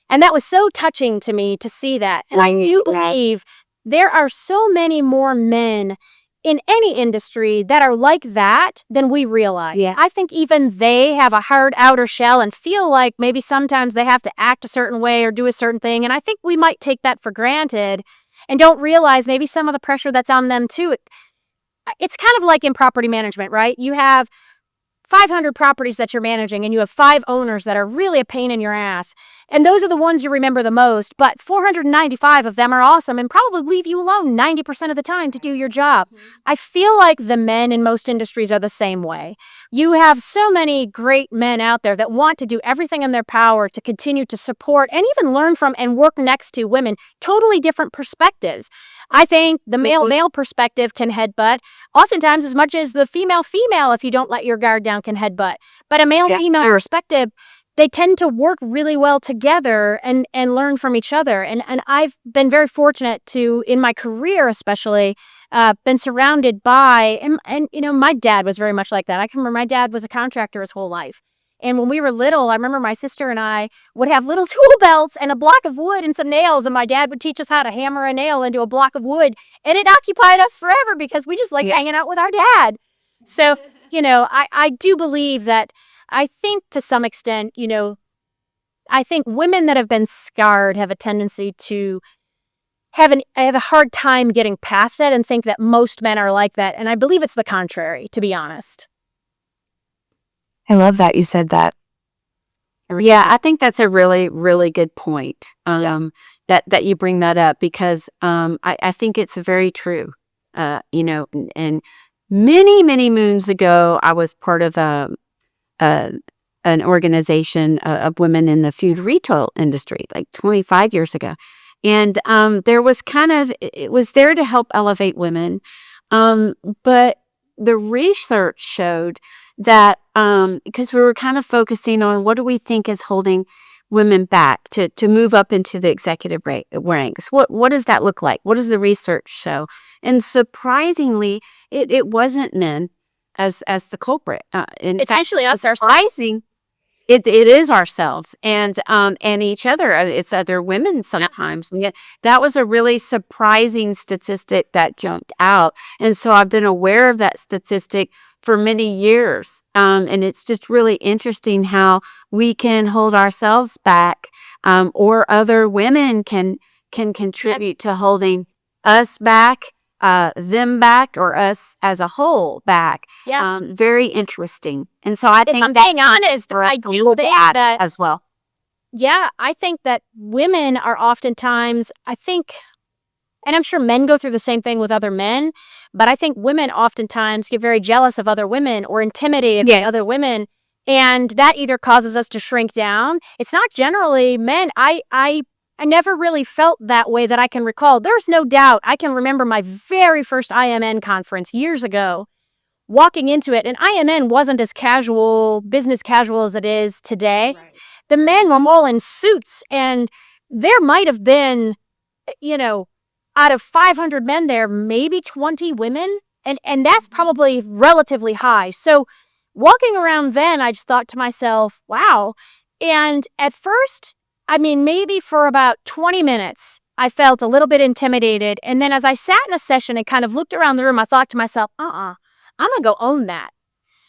And that was so touching to me to see that. And I do believe there are so many more men in any industry that are like that than we realize. Yes. I think even they have a hard outer shell and feel like maybe sometimes they have to act a certain way or do a certain thing. And I think we might take that for granted and don't realize maybe some of the pressure that's on them too. It's kind of like in property management, right? You have 500 properties that you're managing, and you have 5 owners that are really a pain in your ass. And those are the ones you remember the most, but 495 of them are awesome and probably leave you alone 90% of the time to do your job. I feel like the men in most industries are the same way. You have so many great men out there that want to do everything in their power to continue to support and even learn from and work next to women, totally different perspectives. I think the male perspective can headbutt, oftentimes as much as the female, if you don't let your guard down, can headbutt. But a male-female perspective, they tend to work really well together and learn from each other. And I've been very fortunate to, in my career especially, been surrounded by, and my dad was very much like that. I can remember my dad was a contractor his whole life. And when we were little, I remember my sister and I would have little tool belts and a block of wood and some nails, and my dad would teach us how to hammer a nail into a block of wood, and it occupied us forever because we just liked hanging out with our dad. So, I do believe that, I think to some extent, I think women that have been scarred have a tendency to have a hard time getting past it and think that most men are like that. And I believe it's the contrary, to be honest. I love that you said that. Yeah, I think that's a really, really good point. That you bring that up, because I think it's very true. And many, many moons ago, I was part of an organization of women in the food retail industry, like 25 years ago. And there was it was there to help elevate women. But the research showed that, because we were kind of focusing on what do we think is holding women back to move up into the executive ranks. What does that look like? What does the research show? And surprisingly, it wasn't men as the culprit. It's actually us surprising. It is ourselves and each other. It's other women sometimes. And yet that was a really surprising statistic that jumped out. And so I've been aware of that statistic for many years. And it's just really interesting how we can hold ourselves back, or other women can contribute to holding us back, them back, or us as a whole back. Yes. Very interesting. And so I think I'm being honest, I I do do think that that as well. Yeah, I think that women are oftentimes, and I'm sure men go through the same thing with other men, but I think women oftentimes get very jealous of other women or intimidated by other women, and that either causes us to shrink down. It's not generally men. I never really felt that way that I can recall. There's no doubt. I can remember my very first IMN conference years ago, walking into it, and IMN wasn't as business casual as it is today. Right. The men were all in suits, and there might have been, out of 500 men there, maybe 20 women, and that's probably relatively high. So walking around then, I just thought to myself, wow. And at first, maybe for about 20 minutes, I felt a little bit intimidated. And then as I sat in a session and kind of looked around the room, I thought to myself, I'm going to go own that,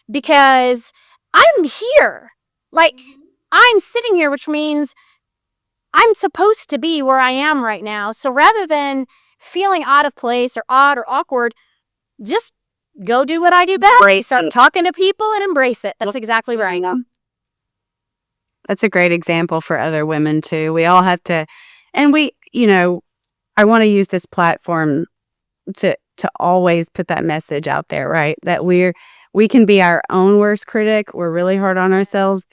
because I'm here. Like, I'm sitting here, which means I'm supposed to be where I am right now. So rather than feeling out of place or odd or awkward, just go do what I do best. Start talking to people and embrace it. That's exactly right. That's a great example for other women too. We all have to, and I want to use this platform to always put that message out there, right? That we can be our own worst critic. We're really hard on ourselves.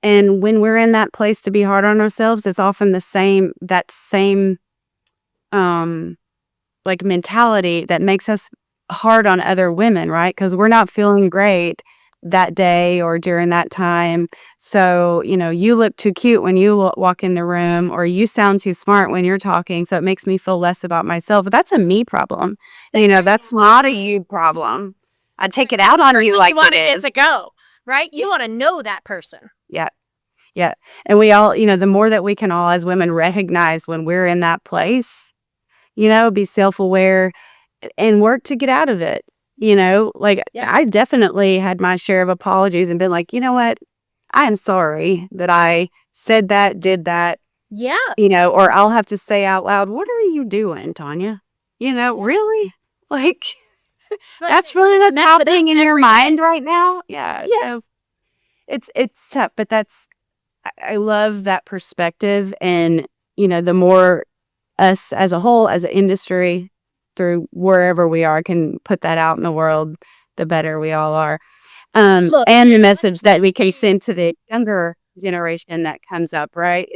And when we're in that place to be hard on ourselves, it's often that same mentality that makes us hard on other women, right? Because we're not feeling great that day or during that time. So, you look too cute when you walk in the room, or you sound too smart when you're talking. So it makes me feel less about myself. But that's a me problem. That's not a you problem. I take it out on you like you want it it is. to go, right? You want to know that person. Yeah. Yeah. And we all, the more that we can all as women recognize when we're in that place, be self-aware and work to get out of it. I definitely had my share of apologies and been like, you know what? I am sorry that I said that, did that. Yeah. Or I'll have to say out loud, what are you doing, Tanya? Really? Like, that's really what's happening in your mind right now? Yeah. So it's tough, but I love that perspective. And, the more us as a whole, as an industry, through wherever we are, can put that out in the world, the better we all are. And the message that we can send to the younger generation that comes up, right?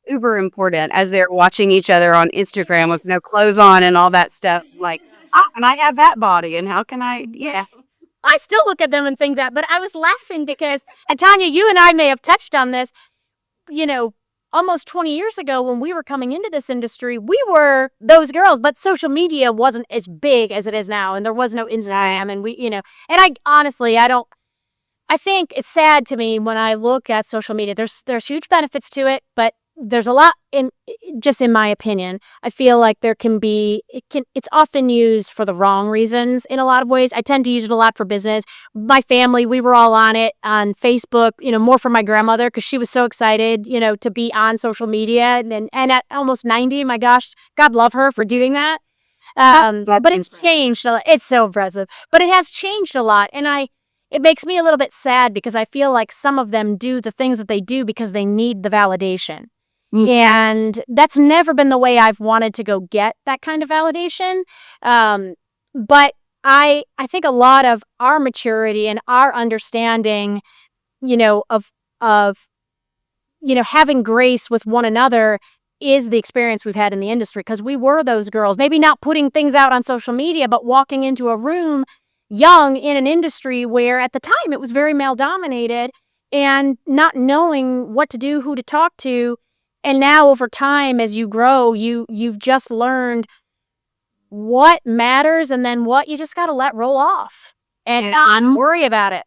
uber important as they're watching each other on Instagram with no clothes on and all that stuff. Like, how can I have that body? And how can I, yeah. I still look at them and think that, but I was laughing because, and Tanya, you and I may have touched on this, almost 20 years ago when we were coming into this industry, we were those girls, but social media wasn't as big as it is now. And there was no Instagram and and I honestly, I think it's sad to me when I look at social media. There's huge benefits to it, but there's a lot in my opinion. I feel like it's often used for the wrong reasons in a lot of ways. I tend to use it a lot for business. My family, we were all on it on Facebook, more for my grandmother because she was so excited, to be on social media and at almost 90, my gosh, God love her for doing that. But it's changed a lot. It's so impressive, but it has changed a lot. And it makes me a little bit sad because I feel like some of them do the things that they do because they need the validation. And that's never been the way I've wanted to go get that kind of validation. But I think a lot of our maturity and our understanding, of having grace with one another is the experience we've had in the industry because we were those girls, maybe not putting things out on social media, but walking into a room young in an industry where at the time it was very male dominated and not knowing what to do, who to talk to. And now over time, as you grow, you've just learned what matters and then what you just got to let roll off and not worry about it.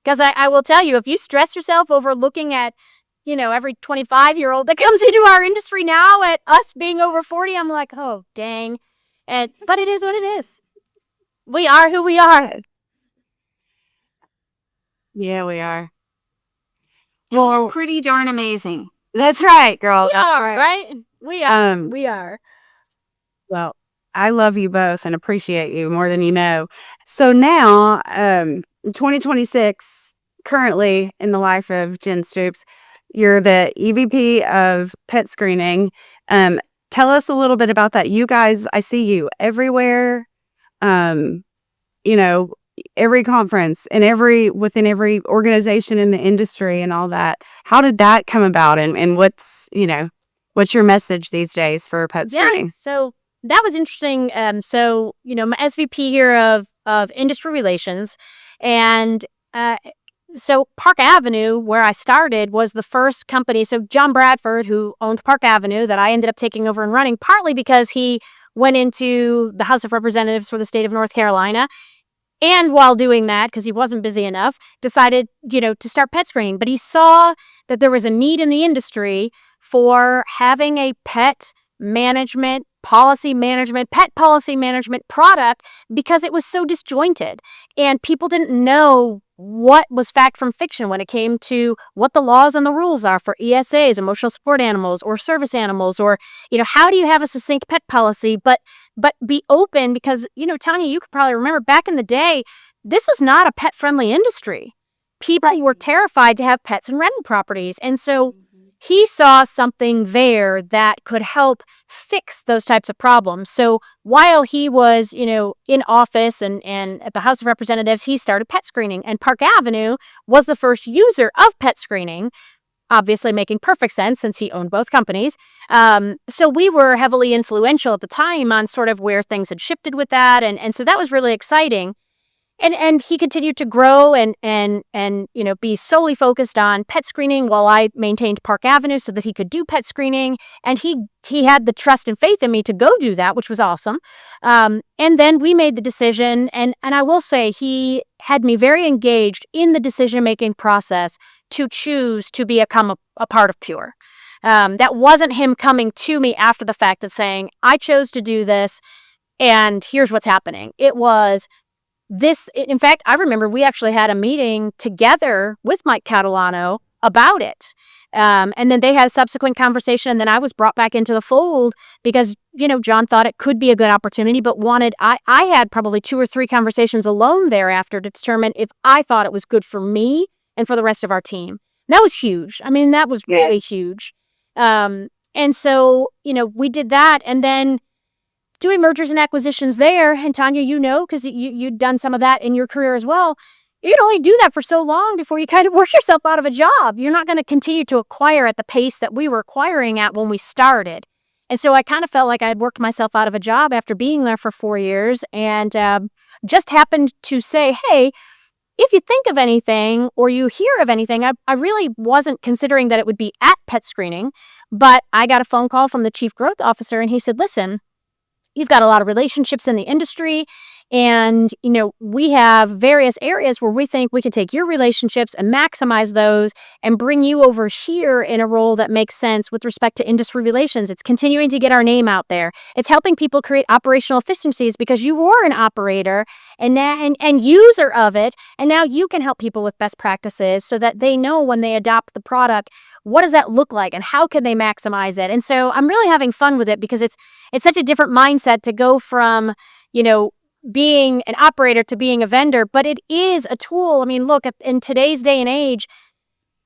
Because I will tell you, if you stress yourself over looking at, every 25-year-old that comes into our industry now at us being over 40, I'm like, oh, dang. But it is what it is. We are who we are. Yeah, we are. Well, we're pretty darn amazing. That's right, girl. We are, right? We are. We are. Well, I love you both and appreciate you more than you know. So now, 2026, currently in the life of Jen Stoops, you're the EVP of PetScreening. Tell us a little bit about that. You guys, I see you everywhere. Every conference and within every organization in the industry and all that. How did that come about? And what's your message these days for PetScreening? Yeah, so that was interesting. I'm SVP here of industry relations. And so Park Avenue, where I started, was the first company. So John Bradford, who owned Park Avenue, that I ended up taking over and running, partly because he went into the House of Representatives for the state of North Carolina. And while doing that, because he wasn't busy enough, decided, to start PetScreening. But he saw that there was a need in the industry for having a pet policy management product because it was so disjointed. And people didn't know what was fact from fiction when it came to what the laws and the rules are for ESAs, emotional support animals, or service animals, or, how do you have a succinct pet policy, but be open because, Tanya, you could probably remember back in the day, this was not a pet-friendly industry. People were terrified to have pets in rental properties. And so he saw something there that could help fix those types of problems. So while he was, in office and at the House of Representatives, he started PetScreening. And Park Avenue was the first user of PetScreening, obviously making perfect sense since he owned both companies. So we were heavily influential at the time on sort of where things had shifted with that. And so that was really exciting. And he continued to grow and be solely focused on PetScreening while I maintained Park Avenue so that he could do PetScreening. And he had the trust and faith in me to go do that, which was awesome. And then we made the decision, and I will say he had me very engaged in the decision-making process to choose to become a part of Pure. That wasn't him coming to me after the fact and saying, I chose to do this, and here's what's happening. It was this. In fact, I remember we actually had a meeting together with Mike Catalano about it. And then they had a subsequent conversation, and then I was brought back into the fold because, John thought it could be a good opportunity, but I had probably 2 or 3 conversations alone thereafter to determine if I thought it was good for me and for the rest of our team. And that was huge. I mean, that was really huge. And so, we did that, and then doing mergers and acquisitions there, and Tanya, because you'd done some of that in your career as well, you can only do that for so long before you kind of work yourself out of a job. You're not going to continue to acquire at the pace that we were acquiring at when we started. And so I kind of felt like I had worked myself out of a job after being there for 4 years, and just happened to say, hey, if you think of anything or you hear of anything, I really wasn't considering that it would be at PetScreening, but I got a phone call from the chief growth officer, and he said, listen, you've got a lot of relationships in the industry, and, we have various areas where we think we can take your relationships and maximize those and bring you over here in a role that makes sense with respect to industry relations. It's continuing to get our name out there. It's helping people create operational efficiencies because you were an operator and user of it, and now you can help people with best practices so that they know when they adopt the product, what does that look like and how can they maximize it? And so I'm really having fun with it because it's such a different mindset to go from, being an operator to being a vendor, but it is a tool. I mean, look, in today's day and age,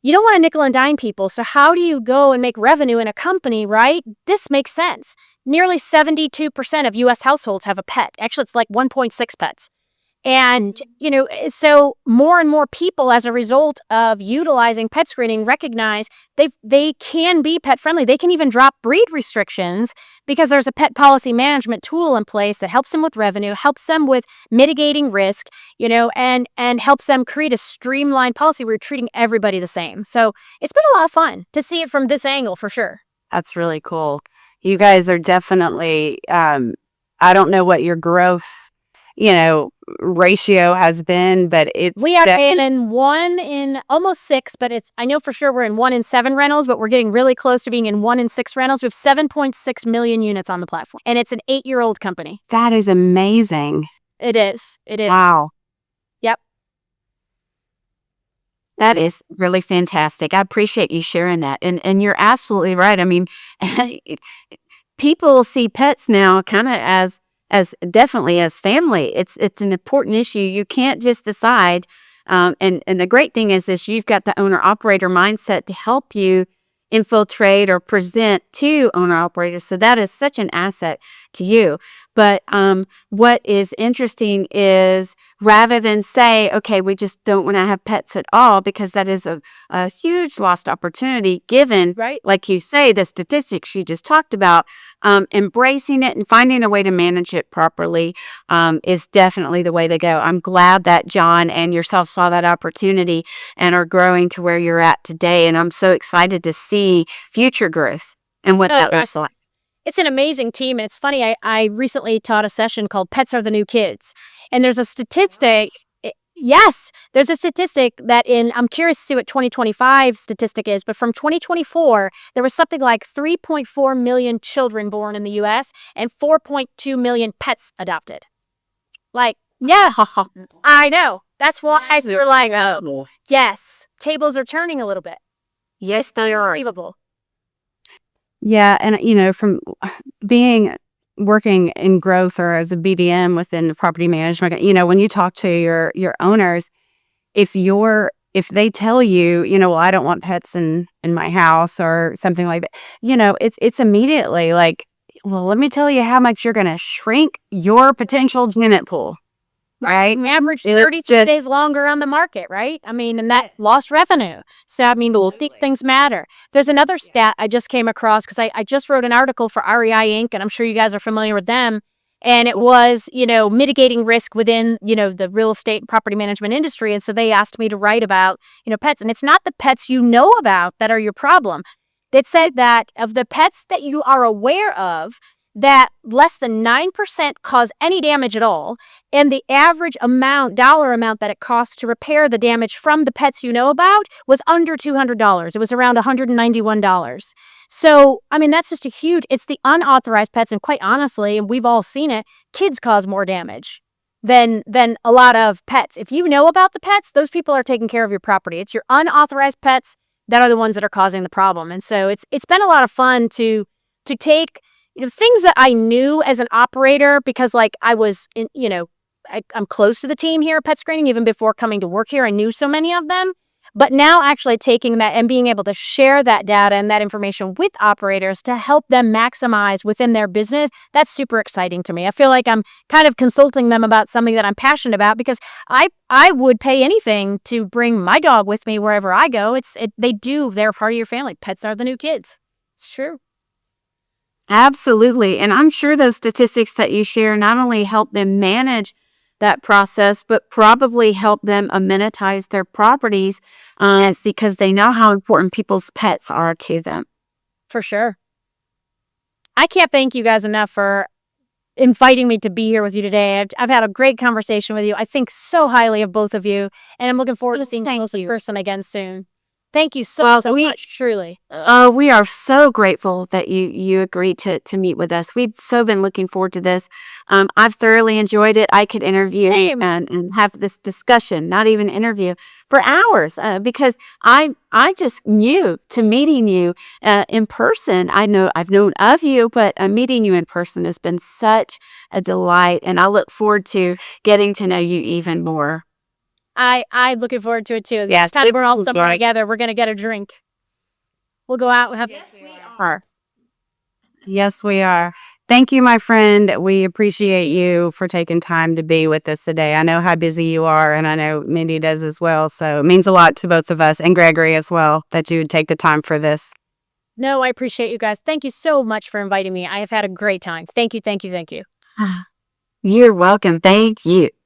you don't want to nickel and dime people. So how do you go and make revenue in a company, right? This makes sense. Nearly 72% of U.S. households have a pet. Actually, it's like 1.6 pets. And, so more and more people, as a result of utilizing PetScreening, recognize they can be pet friendly. They can even drop breed restrictions because there's a pet policy management tool in place that helps them with revenue, helps them with mitigating risk, and helps them create a streamlined policy where you're treating everybody the same. So it's been a lot of fun to see it from this angle for sure. That's really cool. You guys are definitely, I don't know what your growth, ratio has been, but we are in 1 in almost 6, but I know for sure we're in 1 in 7 rentals, but we're getting really close to being in 1 in 6 rentals. We have 7.6 million units on the platform, and it's an 8-year-old company. That is amazing. It is. Wow. Yep. That is really fantastic. I appreciate you sharing that. And you're absolutely right. I mean, people see pets now kind of as definitely as family. It's an important issue. You can't just decide. And the great thing is this, you've got the owner operator mindset to help you infiltrate or present to owner operators. So that is such an asset to you. But what is interesting is rather than say, okay, we just don't want to have pets at all, because that is a huge lost opportunity given, right, like you say, the statistics you just talked about, embracing it and finding a way to manage it properly is definitely the way to go. I'm glad that John and yourself saw that opportunity and are growing to where you're at today. And I'm so excited to see future growth and what that looks like. It's an amazing team. And it's funny, I recently taught a session called Pets Are the New Kids. And there's a statistic. Yes, there's a statistic that I'm curious to see what 2025 statistic is, but from 2024, there was something like 3.4 million children born in the U.S. and 4.2 million pets adopted. Like, yeah, I know. That's why we're like, oh, yes, tables are turning a little bit. Yes, they are. Unbelievable. Yeah, and from working in growth or as a BDM within the property management, when you talk to your owners, if they tell you, well, I don't want pets in my house or something like that, it's immediately like, well, let me tell you how much you're going to shrink your potential tenant pool. Right. We average 32 days longer on the market, right? I mean, and that's lost revenue. So, I mean, these things matter. There's another stat I just came across because I just wrote an article for REI Inc., and I'm sure you guys are familiar with them. And it was, mitigating risk within, the real estate and property management industry. And so they asked me to write about, pets. And it's not the pets you know about that are your problem. It said that of the pets that you are aware of, that less than 9% cause any damage at all, and the average dollar amount that it costs to repair the damage from the pets you know about was under $200. It was around $191. So, I mean, that's just it's the unauthorized pets, and quite honestly, and we've all seen it, kids cause more damage than a lot of pets. If you know about the pets, those people are taking care of your property. It's your unauthorized pets that are the ones that are causing the problem. And so it's been a lot of fun to take things that I knew as an operator, because like I was I'm close to the team here at PetScreening even before coming to work here. I knew so many of them, But now actually taking that and being able to share that data and that information with operators to help them maximize within their business, that's super exciting to me. I feel like I'm kind of consulting them about something that I'm passionate about, because I would pay anything to bring my dog with me wherever I go. They're part of your family. Pets are the new kids. It's true. Absolutely. And I'm sure those statistics that you share not only help them manage that process, but probably help them amenitize their properties, because they know how important people's pets are to them. For sure. I can't thank you guys enough for inviting me to be here with you today. I've had a great conversation with you. I think so highly of both of you, and I'm looking forward to seeing you in person again soon. Thank you so much, truly. We are so grateful that you agreed to meet with us. We've so been looking forward to this. I've thoroughly enjoyed it. I could interview and have this discussion, not even interview, for hours, because I just knew to meeting you in person. I've known of you, but meeting you in person has been such a delight, and I look forward to getting to know you even more. I'm looking forward to it too. Yes, Time we're all somewhere together. We're gonna get a drink. We'll go out and have. Yes, we are. Yes, we are. Thank you, my friend. We appreciate you for taking time to be with us today. I know how busy you are, and I know Mindy does as well. So it means a lot to both of us, and Gregory as well, that you would take the time for this. No, I appreciate you guys. Thank you so much for inviting me. I have had a great time. Thank you, thank you, thank you. You're welcome. Thank you.